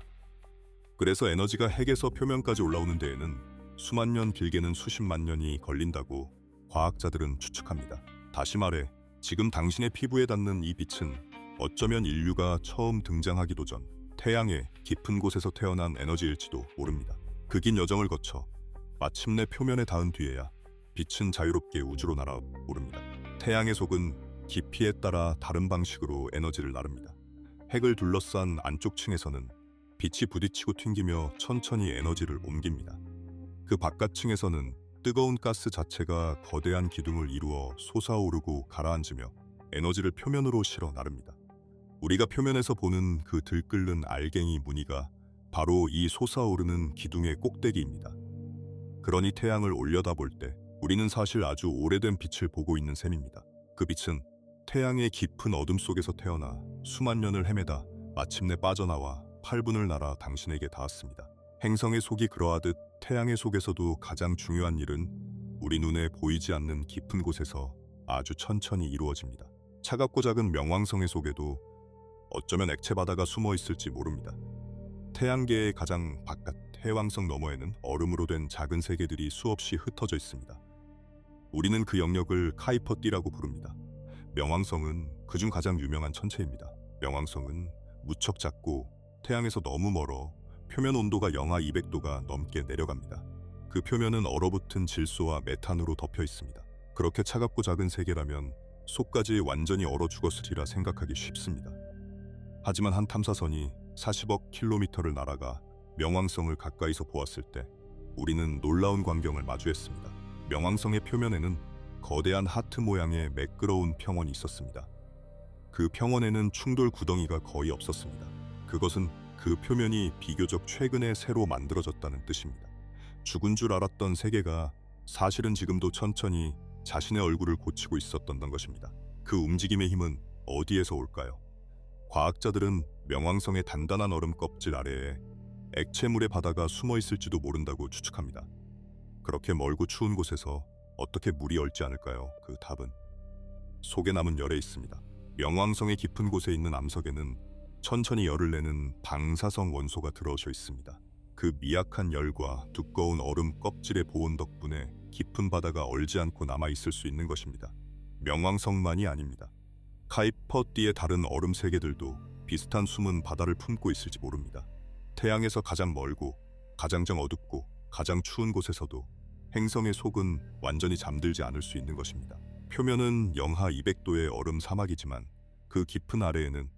A: 그래서 에너지가 핵에서 표면까지 올라오는 데에는 수만 년, 길게는 수십만 년이 걸린다고 과학자들은 추측합니다. 다시 말해, 지금 당신의 피부에 닿는 이 빛은 어쩌면 인류가 처음 등장하기도 전 태양의 깊은 곳에서 태어난 에너지일지도 모릅니다. 그 긴 여정을 거쳐 마침내 표면에 닿은 뒤에야 빛은 자유롭게 우주로 날아오릅니다. 태양의 속은 깊이에 따라 다른 방식으로 에너지를 나릅니다. 핵을 둘러싼 안쪽 층에서는 빛이 부딪히고 튕기며 천천히 에너지를 옮깁니다. 그 바깥층에서는 뜨거운 가스 자체가 거대한 기둥을 이루어 솟아오르고 가라앉으며 에너지를 표면으로 실어 나릅니다. 우리가 표면에서 보는 그 들끓는 알갱이 무늬가 바로 이 솟아오르는 기둥의 꼭대기입니다. 그러니 태양을 올려다볼 때 우리는 사실 아주 오래된 빛을 보고 있는 셈입니다. 그 빛은 태양의 깊은 어둠 속에서 태어나 수만 년을 헤매다 마침내 빠져나와 8분을 날아 당신에게 닿았습니다. 행성의 속이 그러하듯 태양의 속에서도 가장 중요한 일은 우리 눈에 보이지 않는 깊은 곳에서 아주 천천히 이루어집니다. 차갑고 작은 명왕성의 속에도 어쩌면 액체 바다가 숨어 있을지 모릅니다. 태양계의 가장 바깥 해왕성 너머에는 얼음으로 된 작은 세계들이 수없이 흩어져 있습니다. 우리는 그 영역을 카이퍼띠라고 부릅니다. 명왕성은 그중 가장 유명한 천체입니다. 명왕성은 무척 작고 태양에서 너무 멀어 표면 온도가 영하 200도가 넘게 내려갑니다. 그 표면은 얼어붙은 질소와 메탄으로 덮여 있습니다. 그렇게 차갑고 작은 세계라면 속까지 완전히 얼어 죽었으리라 생각하기 쉽습니다. 하지만 한 탐사선이 40억 킬로미터를 날아가 명왕성을 가까이서 보았을 때 우리는 놀라운 광경을 마주했습니다. 명왕성의 표면에는 거대한 하트 모양의 매끄러운 평원이 있었습니다. 그 평원에는 충돌 구덩이가 거의 없었습니다. 그것은 그 표면이 비교적 최근에 새로 만들어졌다는 뜻입니다. 죽은 줄 알았던 세계가 사실은 지금도 천천히 자신의 얼굴을 고치고 있었던 것입니다. 그 움직임의 힘은 어디에서 올까요? 과학자들은 명왕성의 단단한 얼음 껍질 아래에 액체물의 바다가 숨어 있을지도 모른다고 추측합니다. 그렇게 멀고 추운 곳에서 어떻게 물이 얼지 않을까요? 그 답은 속에 남은 열에 있습니다. 명왕성의 깊은 곳에 있는 암석에는 천천히 열을 내는 방사성 원소가 들어져 있습니다. 그 미약한 열과 두꺼운 얼음 껍질의 보온 덕분에 깊은 바다가 얼지 않고 남아있을 수 있는 것입니다. 명왕성만이 아닙니다. 카이퍼띠의 다른 얼음 세계들도 비슷한 숨은 바다를 품고 있을지 모릅니다. 태양에서 가장 멀고 가장 어둡고 가장 추운 곳에서도 행성의 속은 완전히 잠들지 않을 수 있는 것입니다. 표면은 영하 200도의 얼음 사막이지만 그 깊은 아래에는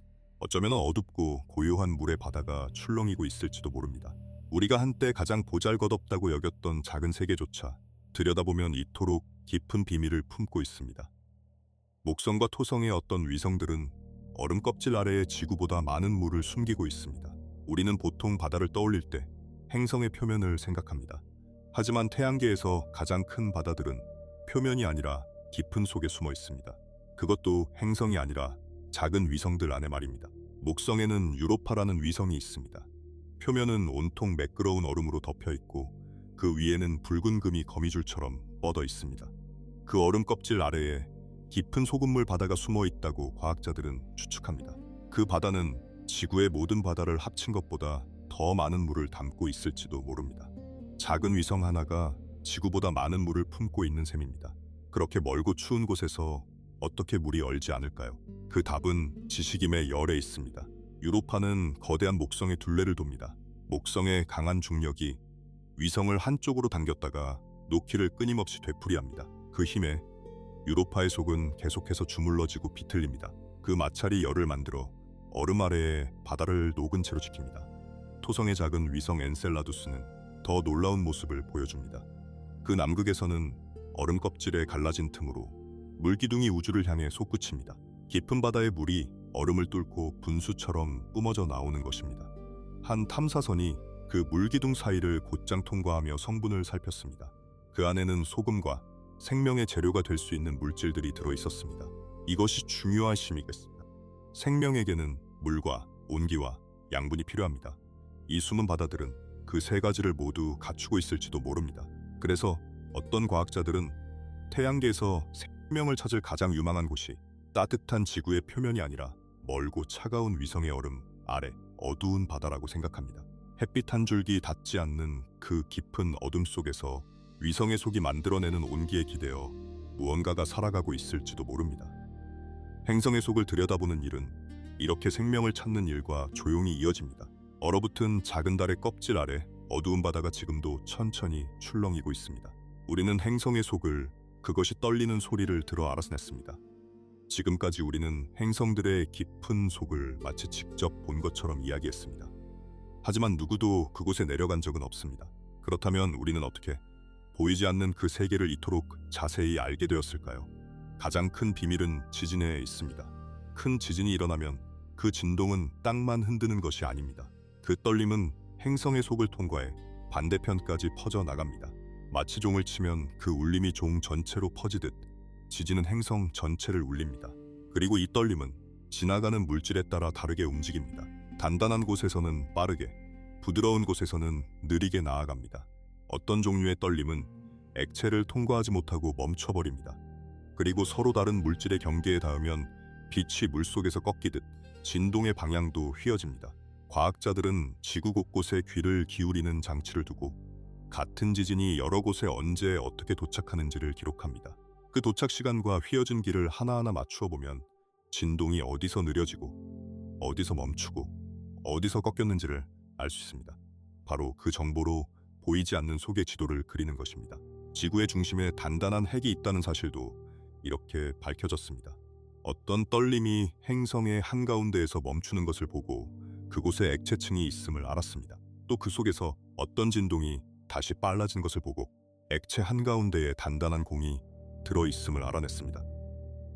A: 어쩌면 어둡고 고요한 물의 바다가 출렁이고 있을지도 모릅니다. 우리가 한때 가장 보잘것없다고 여겼던 작은 세계조차 들여다보면 이토록 깊은 비밀을 품고 있습니다. 목성과 토성의 어떤 위성들은 얼음 껍질 아래에 지구보다 많은 물을 숨기고 있습니다. 우리는 보통 바다를 떠올릴 때 행성의 표면을 생각합니다. 하지만 태양계에서 가장 큰 바다들은 표면이 아니라 깊은 속에 숨어 있습니다. 그것도 행성이 아니라 작은 위성들 안에 말입니다. 목성에는 유로파라는 위성이 있습니다. 표면은 온통 매끄러운 얼음으로 덮여 있고 그 위에는 붉은 금이 거미줄처럼 뻗어 있습니다. 그 얼음 껍질 아래에 깊은 소금물 바다가 숨어 있다고 과학자들은 추측합니다. 그 바다는 지구의 모든 바다를 합친 것보다 더 많은 물을 담고 있을지도 모릅니다. 작은 위성 하나가 지구보다 많은 물을 품고 있는 셈입니다. 그렇게 멀고 추운 곳에서 어떻게 물이 얼지 않을까요? 그 답은 지식임의 열에 있습니다. 유로파는 거대한 목성의 둘레를 돕니다. 목성의 강한 중력이 위성을 한쪽으로 당겼다가 놓기를 끊임없이 되풀이합니다. 그 힘에 유로파의 속은 계속해서 주물러지고 비틀립니다. 그 마찰이 열을 만들어 얼음 아래에 바다를 녹은 채로 지킵니다. 토성의 작은 위성 엔셀라두스는 더 놀라운 모습을 보여줍니다. 그 남극에서는 얼음 껍질에 갈라진 틈으로 물기둥이 우주를 향해 솟구칩니다. 깊은 바다의 물이 얼음을 뚫고 분수처럼 뿜어져 나오는 것입니다. 한 탐사선이 그 물기둥 사이를 곧장 통과하며 성분을 살폈습니다. 그 안에는 소금과 생명의 재료가 될 수 있는 물질들이 들어있었습니다. 이것이 중요한 힘이겠습니다. 생명에게는 물과 온기와 양분이 필요합니다. 이 숨은 바다들은 그 세 가지를 모두 갖추고 있을지도 모릅니다. 그래서 어떤 과학자들은 태양계에서 생명을 찾을 가장 유망한 곳이 따뜻한 지구의 표면이 아니라 멀고 차가운 위성의 얼음 아래 어두운 바다라고 생각합니다. 햇빛 한 줄기 닿지 않는 그 깊은 어둠 속에서 위성의 속이 만들어내는 온기에 기대어 무언가가 살아가고 있을지도 모릅니다. 행성의 속을 들여다보는 일은 이렇게 생명을 찾는 일과 조용히 이어집니다. 얼어붙은 작은 달의 껍질 아래 어두운 바다가 지금도 천천히 출렁이고 있습니다. 우리는 행성의 속을, 그것이 떨리는 소리를 들어 알아냈습니다. 지금까지 우리는 행성들의 깊은 속을 마치 직접 본 것처럼 이야기했습니다. 하지만 누구도 그곳에 내려간 적은 없습니다. 그렇다면 우리는 어떻게 보이지 않는 그 세계를 이토록 자세히 알게 되었을까요? 가장 큰 비밀은 지진에 있습니다. 큰 지진이 일어나면 그 진동은 땅만 흔드는 것이 아닙니다. 그 떨림은 행성의 속을 통과해 반대편까지 퍼져나갑니다. 마치 종을 치면 그 울림이 종 전체로 퍼지듯 지진은 행성 전체를 울립니다. 그리고 이 떨림은 지나가는 물질에 따라 다르게 움직입니다. 단단한 곳에서는 빠르게, 부드러운 곳에서는 느리게 나아갑니다. 어떤 종류의 떨림은 액체를 통과하지 못하고 멈춰버립니다. 그리고 서로 다른 물질의 경계에 닿으면 빛이 물속에서 꺾이듯 진동의 방향도 휘어집니다. 과학자들은 지구 곳곳에 귀를 기울이는 장치를 두고 같은 지진이 여러 곳에 언제 어떻게 도착하는지를 기록합니다. 그 도착 시간과 휘어진 길을 하나하나 맞추어 보면 진동이 어디서 느려지고 어디서 멈추고 어디서 꺾였는지를 알 수 있습니다. 바로 그 정보로 보이지 않는 속의 지도를 그리는 것입니다. 지구의 중심에 단단한 핵이 있다는 사실도 이렇게 밝혀졌습니다. 어떤 떨림이 행성의 한가운데에서 멈추는 것을 보고 그곳에 액체층이 있음을 알았습니다. 또 그 속에서 어떤 진동이 다시 빨라진 것을 보고 액체 한가운데에 단단한 공이 들어있음을 알아냈습니다.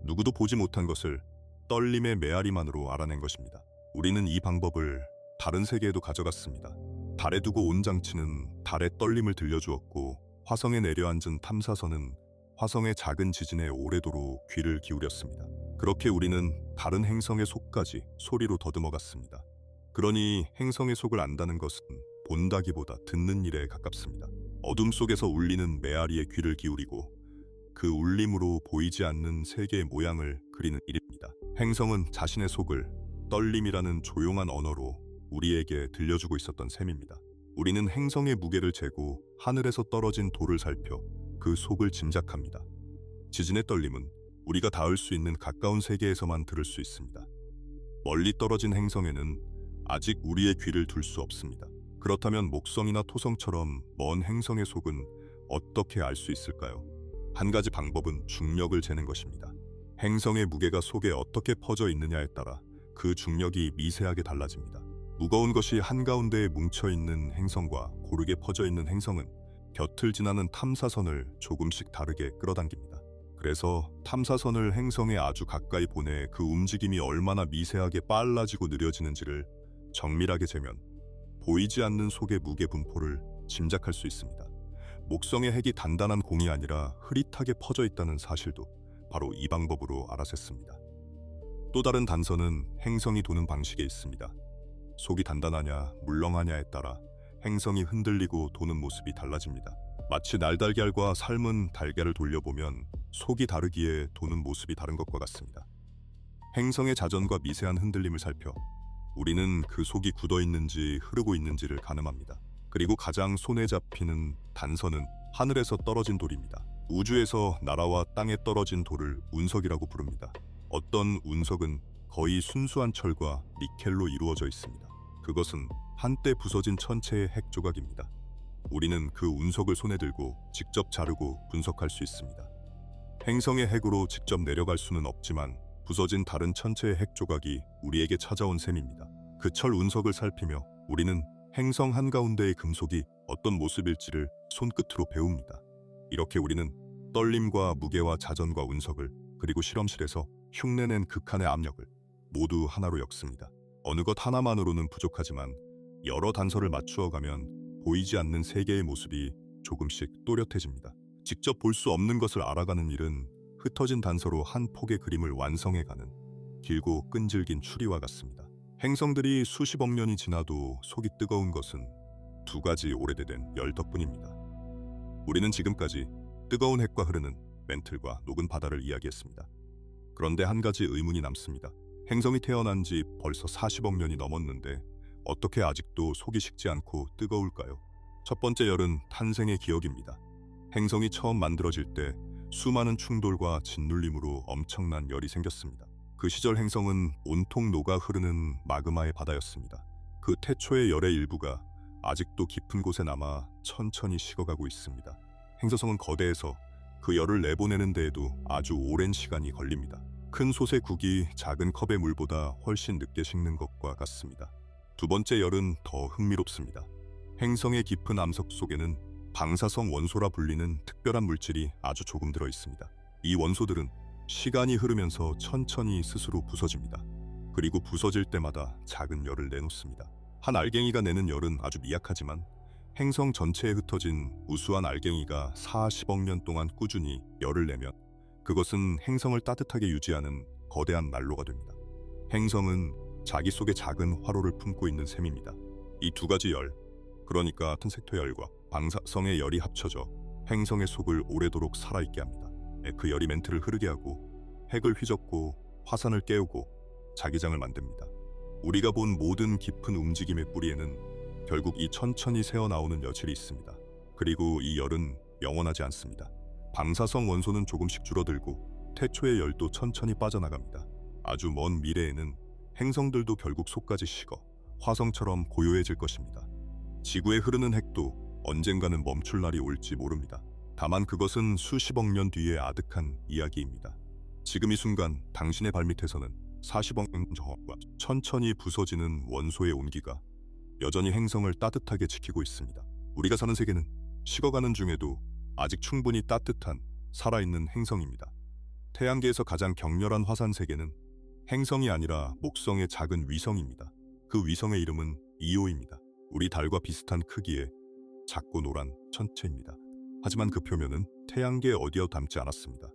A: 누구도 보지 못한 것을 떨림의 메아리만으로 알아낸 것입니다. 우리는 이 방법을 다른 세계에도 가져갔습니다. 달에 두고 온 장치는 달의 떨림을 들려주었고 화성에 내려앉은 탐사선은 화성의 작은 지진에 오래도록 귀를 기울였습니다. 그렇게 우리는 다른 행성의 속까지 소리로 더듬어갔습니다. 그러니 행성의 속을 안다는 것은 본다기보다 듣는 일에 가깝습니다. 어둠 속에서 울리는 메아리에 귀를 기울이고 그 울림으로 보이지 않는 세계의 모양을 그리는 일입니다. 행성은 자신의 속을 떨림이라는 조용한 언어로 우리에게 들려주고 있었던 셈입니다. 우리는 행성의 무게를 재고 하늘에서 떨어진 돌을 살펴 그 속을 짐작합니다. 지진의 떨림은 우리가 닿을 수 있는 가까운 세계에서만 들을 수 있습니다. 멀리 떨어진 행성에는 아직 우리의 귀를 둘 수 없습니다. 그렇다면 목성이나 토성처럼 먼 행성의 속은 어떻게 알 수 있을까요? 한 가지 방법은 중력을 재는 것입니다. 행성의 무게가 속에 어떻게 퍼져 있느냐에 따라 그 중력이 미세하게 달라집니다. 무거운 것이 한가운데에 뭉쳐있는 행성과 고르게 퍼져 있는 행성은 곁을 지나는 탐사선을 조금씩 다르게 끌어당깁니다. 그래서 탐사선을 행성에 아주 가까이 보내 그 움직임이 얼마나 미세하게 빨라지고 느려지는지를 정밀하게 재면 보이지 않는 속의 무게 분포를 짐작할 수 있습니다. 목성의 핵이 단단한 공이 아니라 흐릿하게 퍼져 있다는 사실도 바로 이 방법으로 알아챘습니다. 또 다른 단서는 행성이 도는 방식에 있습니다. 속이 단단하냐 물렁하냐에 따라 행성이 흔들리고 도는 모습이 달라집니다. 마치 날달걀과 삶은 달걀을 돌려보면 속이 다르기에 도는 모습이 다른 것과 같습니다. 행성의 자전과 미세한 흔들림을 살펴 우리는 그 속이 굳어 있는지 흐르고 있는지를 가늠합니다. 그리고 가장 손에 잡히는 단서는 하늘에서 떨어진 돌입니다. 우주에서 나라와 땅에 떨어진 돌을 운석이라고 부릅니다. 어떤 운석은 거의 순수한 철과 니켈로 이루어져 있습니다. 그것은 한때 부서진 천체의 핵 조각입니다. 우리는 그 운석을 손에 들고 직접 자르고 분석할 수 있습니다. 행성의 핵으로 직접 내려갈 수는 없지만 부서진 다른 천체의 핵 조각이 우리에게 찾아온 셈입니다. 그 철 운석을 살피며 우리는 행성 한가운데의 금속이 어떤 모습일지를 손끝으로 배웁니다. 이렇게 우리는 떨림과 무게와 자전과 운석을 그리고 실험실에서 흉내낸 극한의 압력을 모두 하나로 엮습니다. 어느 것 하나만으로는 부족하지만 여러 단서를 맞추어 가면 보이지 않는 세계의 모습이 조금씩 또렷해집니다. 직접 볼 수 없는 것을 알아가는 일은 흩어진 단서로 한 폭의 그림을 완성해가는 길고 끈질긴 추리와 같습니다. 행성들이 수십억 년이 지나도 속이 뜨거운 것은 두 가지 오래된 열 덕분입니다. 우리는 지금까지 뜨거운 핵과 흐르는 멘틀과 녹은 바다를 이야기했습니다. 그런데 한 가지 의문이 남습니다. 행성이 태어난 지 벌써 40억 년이 넘었는데 어떻게 아직도 속이 식지 않고 뜨거울까요? 첫 번째 열은 탄생의 기억입니다. 행성이 처음 만들어질 때 수많은 충돌과 짓눌림으로 엄청난 열이 생겼습니다. 그 시절 행성은 온통 녹아 흐르는 마그마의 바다였습니다. 그 태초의 열의 일부가 아직도 깊은 곳에 남아 천천히 식어가고 있습니다. 행성은 거대해서 그 열을 내보내는 데에도 아주 오랜 시간이 걸립니다. 큰 솥의 국이 작은 컵의 물보다 훨씬 늦게 식는 것과 같습니다. 두 번째 열은 더 흥미롭습니다. 행성의 깊은 암석 속에는 방사성 원소라 불리는 특별한 물질이 아주 조금 들어 있습니다. 이 원소들은 시간이 흐르면서 천천히 스스로 부서집니다. 그리고 부서질 때마다 작은 열을 내놓습니다. 한 알갱이가 내는 열은 아주 미약하지만 행성 전체에 흩어진 우수한 알갱이가 40억 년 동안 꾸준히 열을 내면 그것은 행성을 따뜻하게 유지하는 거대한 난로가 됩니다. 행성은 자기 속에 작은 화로를 품고 있는 셈입니다. 이 두 가지 열, 그러니까 탄색토열과 방사성의 열이 합쳐져 행성의 속을 오래도록 살아있게 합니다. 그 열이 멘트를 흐르게 하고 핵을 휘젓고 화산을 깨우고 자기장을 만듭니다. 우리가 본 모든 깊은 움직임의 뿌리에는 결국 이 천천히 새어나오는 여질이 있습니다. 그리고 이 열은 영원하지 않습니다. 방사성 원소는 조금씩 줄어들고 태초의 열도 천천히 빠져나갑니다. 아주 먼 미래에는 행성들도 결국 속까지 식어 화성처럼 고요해질 것입니다. 지구에 흐르는 핵도 언젠가는 멈출 날이 올지 모릅니다. 다만 그것은 수십억 년 뒤의 아득한 이야기입니다. 지금 이 순간 당신의 발밑에서는 40억 년 전과 천천히 부서지는 원소의 온기가 여전히 행성을 따뜻하게 지키고 있습니다. 우리가 사는 세계는 식어가는 중에도 아직 충분히 따뜻한 살아있는 행성입니다. 태양계에서 가장 격렬한 화산 세계는 행성이 아니라 목성의 작은 위성입니다. 그 위성의 이름은 이오입니다. 우리 달과 비슷한 크기의 작고 노란 천체입니다. 하지만 그 표면은 태양계 어디에도 닿지 않았습니다.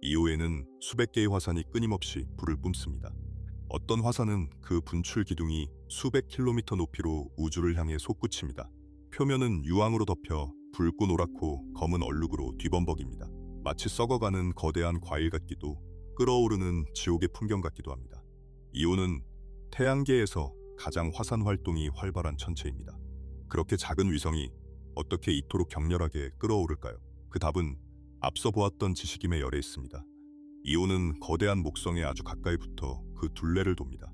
A: 이오에는 수백 개의 화산이 끊임없이 불을 뿜습니다. 어떤 화산은 그 분출 기둥이 수백 킬로미터 높이로 우주를 향해 솟구칩니다. 표면은 유황으로 덮여 붉고 노랗고 검은 얼룩으로 뒤범벅입니다. 마치 썩어가는 거대한 과일 같기도 끓어오르는 지옥의 풍경 같기도 합니다. 이오는 태양계에서 가장 화산 활동이 활발한 천체입니다. 그렇게 작은 위성이 어떻게 이토록 격렬하게 끓어오를까요? 그 답은 앞서 보았던 지식임의 열에 있습니다. 이오는 거대한 목성에 아주 가까이 붙어 그 둘레를 돕니다.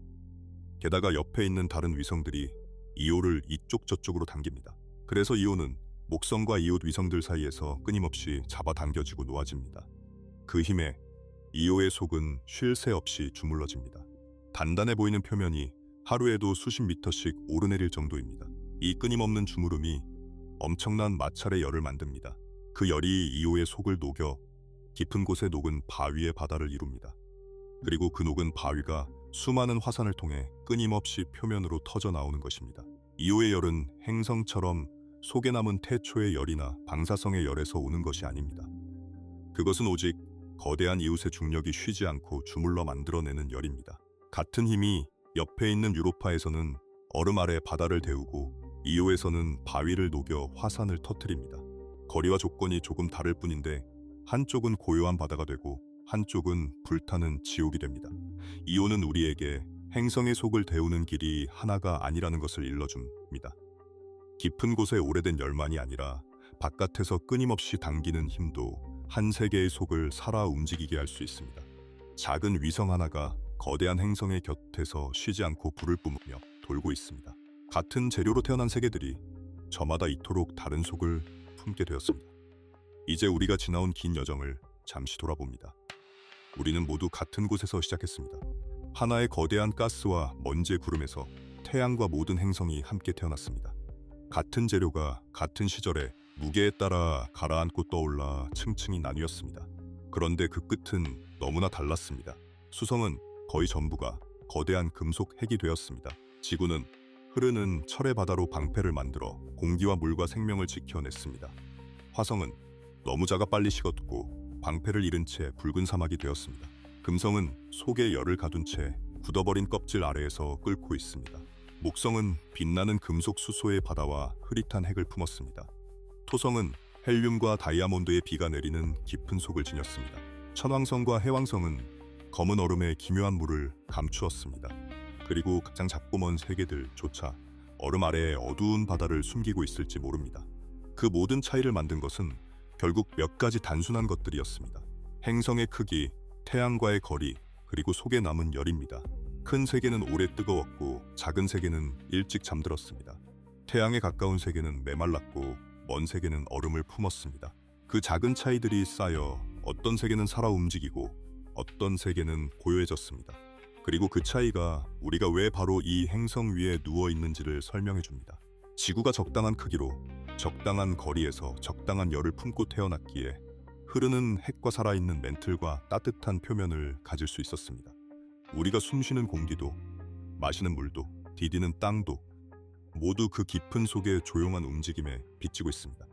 A: 게다가 옆에 있는 다른 위성들이 이오를 이쪽 저쪽으로 당깁니다. 그래서 이오는 목성과 이웃 위성들 사이에서 끊임없이 잡아당겨지고 놓아집니다. 그 힘에 이오의 속은 쉴 새 없이 주물러집니다. 단단해 보이는 표면이 하루에도 수십 미터씩 오르내릴 정도입니다. 이 끊임없는 주무름이 엄청난 마찰의 열을 만듭니다. 그 열이 이오의 속을 녹여 깊은 곳에 녹은 바위의 바다를 이룹니다. 그리고 그 녹은 바위가 수많은 화산을 통해 끊임없이 표면으로 터져 나오는 것입니다. 이오의 열은 행성처럼 속에 남은 태초의 열이나 방사성의 열에서 오는 것이 아닙니다. 그것은 오직 거대한 이웃의 중력이 쉬지 않고 주물러 만들어내는 열입니다. 같은 힘이 옆에 있는 유로파에서는 얼음 아래 바다를 데우고 이오에서는 바위를 녹여 화산을 터뜨립니다. 거리와 조건이 조금 다를 뿐인데 한쪽은 고요한 바다가 되고 한쪽은 불타는 지옥이 됩니다. 이오는 우리에게 행성의 속을 데우는 길이 하나가 아니라는 것을 일러줍니다. 깊은 곳의 오래된 열만이 아니라 바깥에서 끊임없이 당기는 힘도 한 세계의 속을 살아 움직이게 할 수 있습니다. 작은 위성 하나가 거대한 행성의 곁에서 쉬지 않고 불을 뿜으며 돌고 있습니다. 같은 재료로 태어난 세계들이 저마다 이토록 다른 속을 품게 되었습니다. 이제 우리가 지나온 긴 여정을 잠시 돌아봅니다. 우리는 모두 같은 곳에서 시작했습니다. 하나의 거대한 가스와 먼지의 구름에서 태양과 모든 행성이 함께 태어났습니다. 같은 재료가 같은 시절에 무게에 따라 가라앉고 떠올라 층층이 나뉘었습니다. 그런데 그 끝은 너무나 달랐습니다. 수성은 거의 전부가 거대한 금속 핵이 되었습니다. 지구는 흐르는 철의 바다로 방패를 만들어 공기와 물과 생명을 지켜냈습니다. 화성은 너무 작아 빨리 식었고 방패를 잃은 채 붉은 사막이 되었습니다. 금성은 속에 열을 가둔 채 굳어버린 껍질 아래에서 끓고 있습니다. 목성은 빛나는 금속 수소의 바다와 흐릿한 핵을 품었습니다. 토성은 헬륨과 다이아몬드의 비가 내리는 깊은 속을 지녔습니다. 천왕성과 해왕성은 검은 얼음에 기묘한 물을 감추었습니다. 그리고 가장 작고 먼 세계들조차 얼음 아래에 어두운 바다를 숨기고 있을지 모릅니다. 그 모든 차이를 만든 것은 결국 몇 가지 단순한 것들이었습니다. 행성의 크기, 태양과의 거리, 그리고 속에 남은 열입니다. 큰 세계는 오래 뜨거웠고 작은 세계는 일찍 잠들었습니다. 태양에 가까운 세계는 메말랐고 먼 세계는 얼음을 품었습니다. 그 작은 차이들이 쌓여 어떤 세계는 살아 움직이고 어떤 세계는 고요해졌습니다. 그리고 그 차이가 우리가 왜 바로 이 행성 위에 누워 있는지를 설명해 줍니다. 지구가 적당한 크기로 적당한 거리에서 적당한 열을 품고 태어났기에 흐르는 핵과 살아있는 멘틀과 따뜻한 표면을 가질 수 있었습니다. 우리가 숨쉬는 공기도, 마시는 물도, 디디는 땅도 모두 그 깊은 속의 조용한 움직임에 비치고 있습니다.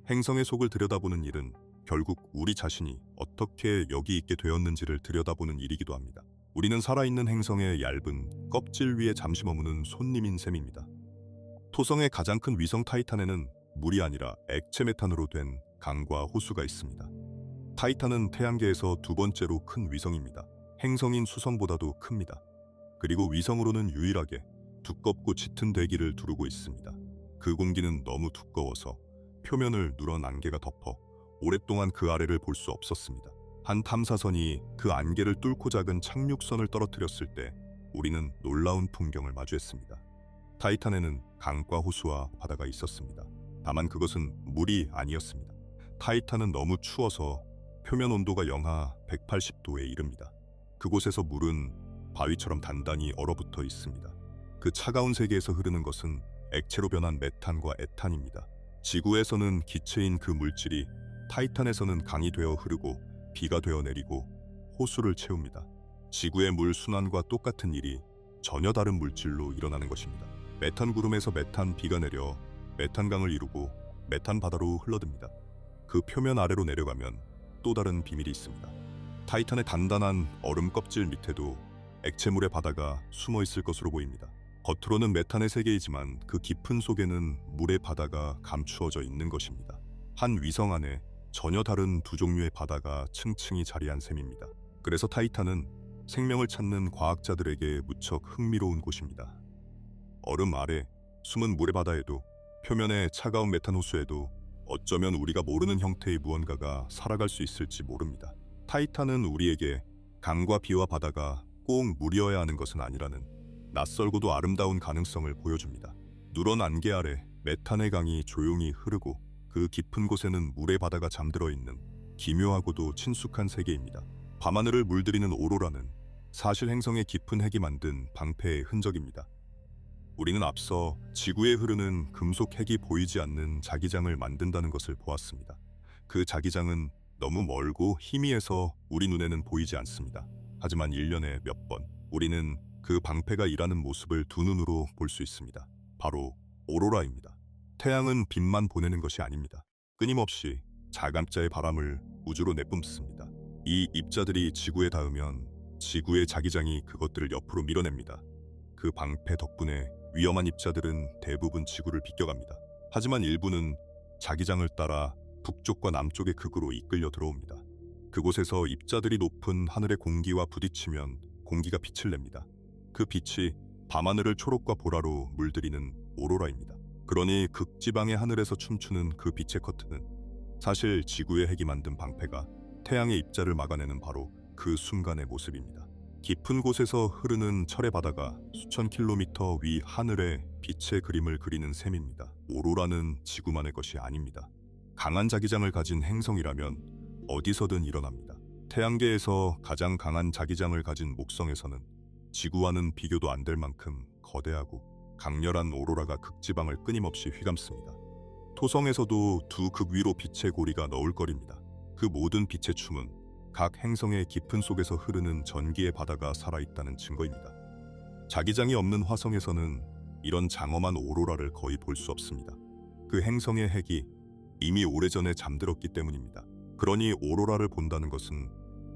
A: 행성의 속을 들여다보는 일은 결국 우리 자신이 어떻게 여기 있게 되었는지를 들여다보는 일이기도 합니다. 우리는 살아있는 행성의 얇은 껍질 위에 잠시 머무는 손님인 셈입니다. 토성의 가장 큰 위성 타이탄에는 물이 아니라 액체 메탄으로 된 강과 호수가 있습니다. 타이탄은 태양계에서 두 번째로 큰 위성입니다. 행성인 수성보다도 큽니다. 그리고 위성으로는 유일하게 두껍고 짙은 대기를 두르고 있습니다. 그 공기는 너무 두꺼워서 표면을 누런 안개가 덮어 오랫동안 그 아래를 볼 수 없었습니다. 한 탐사선이 그 안개를 뚫고 작은 착륙선을 떨어뜨렸을 때 우리는 놀라운 풍경을 마주했습니다. 타이탄에는 강과 호수와 바다가 있었습니다. 다만 그것은 물이 아니었습니다. 타이탄은 너무 추워서 표면 온도가 영하 180도에 이릅니다. 그곳에서 물은 바위처럼 단단히 얼어붙어 있습니다. 그 차가운 세계에서 흐르는 것은 액체로 변한 메탄과 에탄입니다. 지구에서는 기체인 그 물질이 타이탄에서는 강이 되어 흐르고 비가 되어 내리고 호수를 채웁니다. 지구의 물 순환과 똑같은 일이 전혀 다른 물질로 일어나는 것입니다. 메탄 구름에서 메탄 비가 내려 메탄강을 이루고 메탄 바다로 흘러듭니다. 그 표면 아래로 내려가면 또 다른 비밀이 있습니다. 타이탄의 단단한 얼음 껍질 밑에도 액체물의 바다가 숨어 있을 것으로 보입니다. 겉으로는 메탄의 세계이지만 그 깊은 속에는 물의 바다가 감추어져 있는 것입니다. 한 위성 안에 전혀 다른 두 종류의 바다가 층층이 자리한 셈입니다. 그래서 타이탄은 생명을 찾는 과학자들에게 무척 흥미로운 곳입니다. 얼음 아래 숨은 모래바다에도, 표면의 차가운 메탄 호수에도 어쩌면 우리가 모르는 형태의 무언가가 살아갈 수 있을지 모릅니다. 타이탄은 우리에게 강과 비와 바다가 꼭 물이어야 하는 것은 아니라는 낯설고도 아름다운 가능성을 보여줍니다. 누런 안개 아래 메탄의 강이 조용히 흐르고, 그 깊은 곳에는 물의 바다가 잠들어 있는 기묘하고도 친숙한 세계입니다. 밤하늘을 물들이는 오로라는 사실 행성의 깊은 핵이 만든 방패의 흔적입니다. 우리는 앞서 지구에 흐르는 금속 핵이 보이지 않는 자기장을 만든다는 것을 보았습니다. 그 자기장은 너무 멀고 희미해서 우리 눈에는 보이지 않습니다. 하지만 1년에 몇 번 우리는 그 방패가 일하는 모습을 두 눈으로 볼 수 있습니다. 바로 오로라입니다. 태양은 빛만 보내는 것이 아닙니다. 끊임없이 자감자의 바람을 우주로 내뿜습니다. 이 입자들이 지구에 닿으면 지구의 자기장이 그것들을 옆으로 밀어냅니다. 그 방패 덕분에 위험한 입자들은 대부분 지구를 비껴갑니다. 하지만 일부는 자기장을 따라 북쪽과 남쪽의 극으로 이끌려 들어옵니다. 그곳에서 입자들이 높은 하늘의 공기와 부딪히면 공기가 빛을 냅니다. 그 빛이 밤하늘을 초록과 보라로 물들이는 오로라입니다. 그러니 극지방의 하늘에서 춤추는 그 빛의 커튼은 사실 지구의 핵이 만든 방패가 태양의 입자를 막아내는 바로 그 순간의 모습입니다. 깊은 곳에서 흐르는 철의 바다가 수천 킬로미터 위 하늘에 빛의 그림을 그리는 셈입니다. 오로라는 지구만의 것이 아닙니다. 강한 자기장을 가진 행성이라면 어디서든 일어납니다. 태양계에서 가장 강한 자기장을 가진 목성에서는 지구와는 비교도 안 될 만큼 거대하고 강렬한 오로라가 극지방을 끊임없이 휘감습니다. 토성에서도 두 극 위로 빛의 고리가 너울거립니다. 그 모든 빛의 춤은 각 행성의 깊은 속에서 흐르는 전기의 바다가 살아있다는 증거입니다. 자기장이 없는 화성에서는 이런 장엄한 오로라를 거의 볼 수 없습니다. 그 행성의 핵이 이미 오래전에 잠들었기 때문입니다. 그러니 오로라를 본다는 것은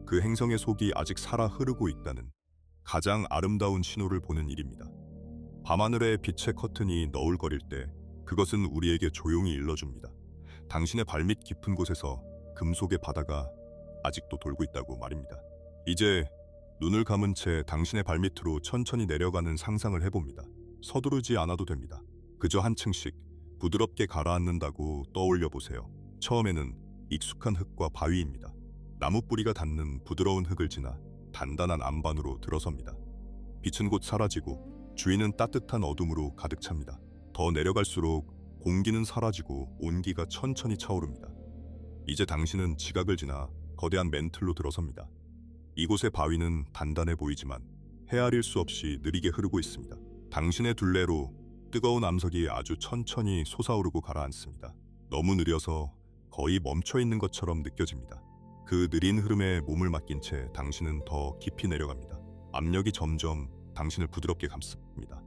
A: 그 행성의 속이 아직 살아 흐르고 있다는 가장 아름다운 신호를 보는 일입니다. 밤하늘에 빛의 커튼이 너울거릴 때 그것은 우리에게 조용히 일러줍니다. 당신의 발밑 깊은 곳에서 금속의 바다가 아직도 돌고 있다고 말입니다. 이제 눈을 감은 채 당신의 발밑으로 천천히 내려가는 상상을 해봅니다. 서두르지 않아도 됩니다. 그저 한 층씩 부드럽게 가라앉는다고 떠올려 보세요. 처음에는 익숙한 흙과 바위입니다. 나무 뿌리가 닿는 부드러운 흙을 지나 단단한 안반으로 들어섭니다. 빛은 곧 사라지고 주위는 따뜻한 어둠으로 가득 찹니다. 더 내려갈수록 공기는 사라지고 온기가 천천히 차오릅니다. 이제 당신은 지각을 지나 거대한 멘틀로 들어섭니다. 이곳의 바위는 단단해 보이지만 헤아릴 수 없이 느리게 흐르고 있습니다. 당신의 둘레로 뜨거운 암석이 아주 천천히 솟아오르고 가라앉습니다. 너무 느려서 거의 멈춰 있는 것처럼 느껴집니다. 그 느린 흐름에 몸을 맡긴 채 당신은 더 깊이 내려갑니다. 압력이 점점 당신을 부드럽게 감습니다.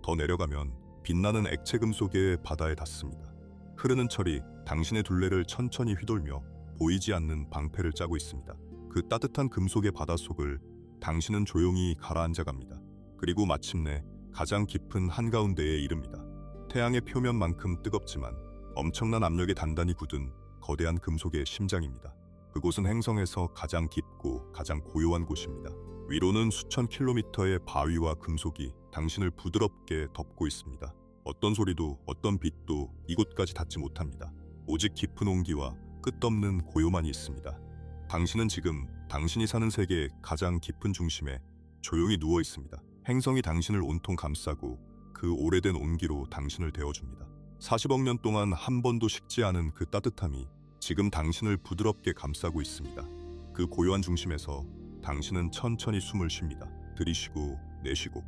A: 더 내려가면 빛나는 액체 금속의 바다에 닿습니다. 흐르는 철이 당신의 둘레를 천천히 휘돌며 보이지 않는 방패를 짜고 있습니다. 그 따뜻한 금속의 바닷속을 당신은 조용히 가라앉아 갑니다. 그리고 마침내 가장 깊은 한가운데에 이릅니다. 태양의 표면만큼 뜨겁지만 엄청난 압력에 단단히 굳은 거대한 금속의 심장입니다. 그곳은 행성에서 가장 깊고 가장 고요한 곳입니다. 위로는 수천 킬로미터의 바위와 금속이 당신을 부드럽게 덮고 있습니다. 어떤 소리도 어떤 빛도 이곳까지 닿지 못합니다. 오직 깊은 온기와 끝없는 고요만이 있습니다. 당신은 지금 당신이 사는 세계의 가장 깊은 중심에 조용히 누워 있습니다. 행성이 당신을 온통 감싸고 그 오래된 온기로 당신을 데워줍니다. 40억 년 동안 한 번도 식지 않은 그 따뜻함이 지금 당신을 부드럽게 감싸고 있습니다. 그 고요한 중심에서 당신은 천천히 숨을 쉽니다. 들이쉬고 내쉬고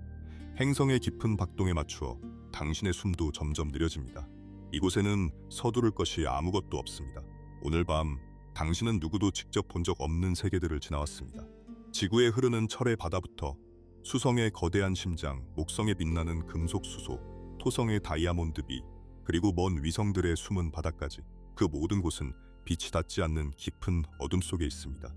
A: 행성의 깊은 박동에 맞추어 당신의 숨도 점점 느려집니다. 이곳에는 서두를 것이 아무것도 없습니다. 오늘 밤 당신은 누구도 직접 본 적 없는 세계들을 지나왔습니다. 지구에 흐르는 철의 바다부터 수성의 거대한 심장, 목성에 빛나는 금속 수소, 토성의 다이아몬드비, 그리고 먼 위성들의 숨은 바다까지 그 모든 곳은 빛이 닿지 않는 깊은 어둠 속에 있습니다.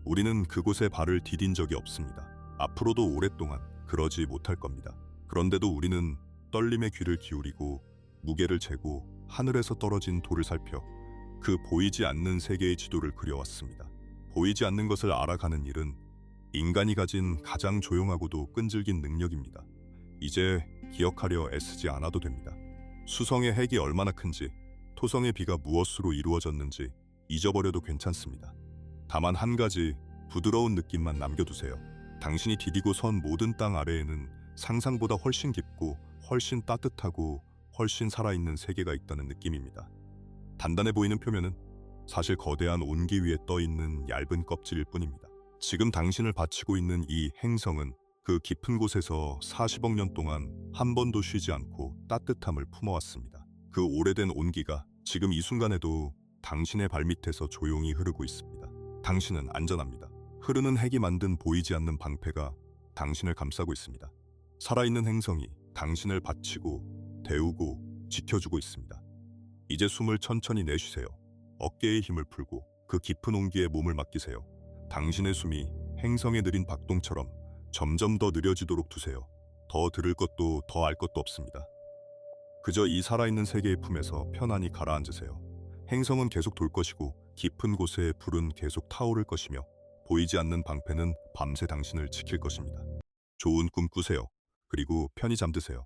A: 우리는 그곳에 발을 디딘 적이 없습니다. 앞으로도 오랫동안 그러지 못할 겁니다. 그런데도 우리는 떨림의 귀를 기울이고 무게를 재고 하늘에서 떨어진 돌을 살펴 그 보이지 않는 세계의 지도를 그려왔습니다. 보이지 않는 것을 알아가는 일은 인간이 가진 가장 조용하고도 끈질긴 능력입니다. 이제 기억하려 애쓰지 않아도 됩니다. 수성의 핵이 얼마나 큰지, 토성의 비가 무엇으로 이루어졌는지 잊어버려도 괜찮습니다. 다만 한 가지 부드러운 느낌만 남겨두세요. 당신이 디디고 선 모든 땅 아래에는 상상보다 훨씬 깊고 훨씬 따뜻하고 훨씬 살아있는 세계가 있다는 느낌입니다. 단단해 보이는 표면은 사실 거대한 온기 위에 떠있는 얇은 껍질일 뿐입니다. 지금 당신을 바치고 있는 이 행성은 그 깊은 곳에서 40억 년 동안 한 번도 쉬지 않고 따뜻함을 품어왔습니다. 그 오래된 온기가 지금 이 순간에도 당신의 발밑에서 조용히 흐르고 있습니다. 당신은 안전합니다. 흐르는 핵이 만든 보이지 않는 방패가 당신을 감싸고 있습니다. 살아있는 행성이 당신을 바치고 대우고 지켜주고 있습니다. 이제 숨을 천천히 내쉬세요. 어깨에 힘을 풀고 그 깊은 온기에 몸을 맡기세요. 당신의 숨이 행성의 느린 박동처럼 점점 더 느려지도록 두세요. 더 들을 것도 더 알 것도 없습니다. 그저 이 살아있는 세계의 품에서 편안히 가라앉으세요. 행성은 계속 돌 것이고 깊은 곳에 불은 계속 타오를 것이며 보이지 않는 방패는 밤새 당신을 지킬 것입니다. 좋은 꿈 꾸세요. 그리고 편히 잠드세요.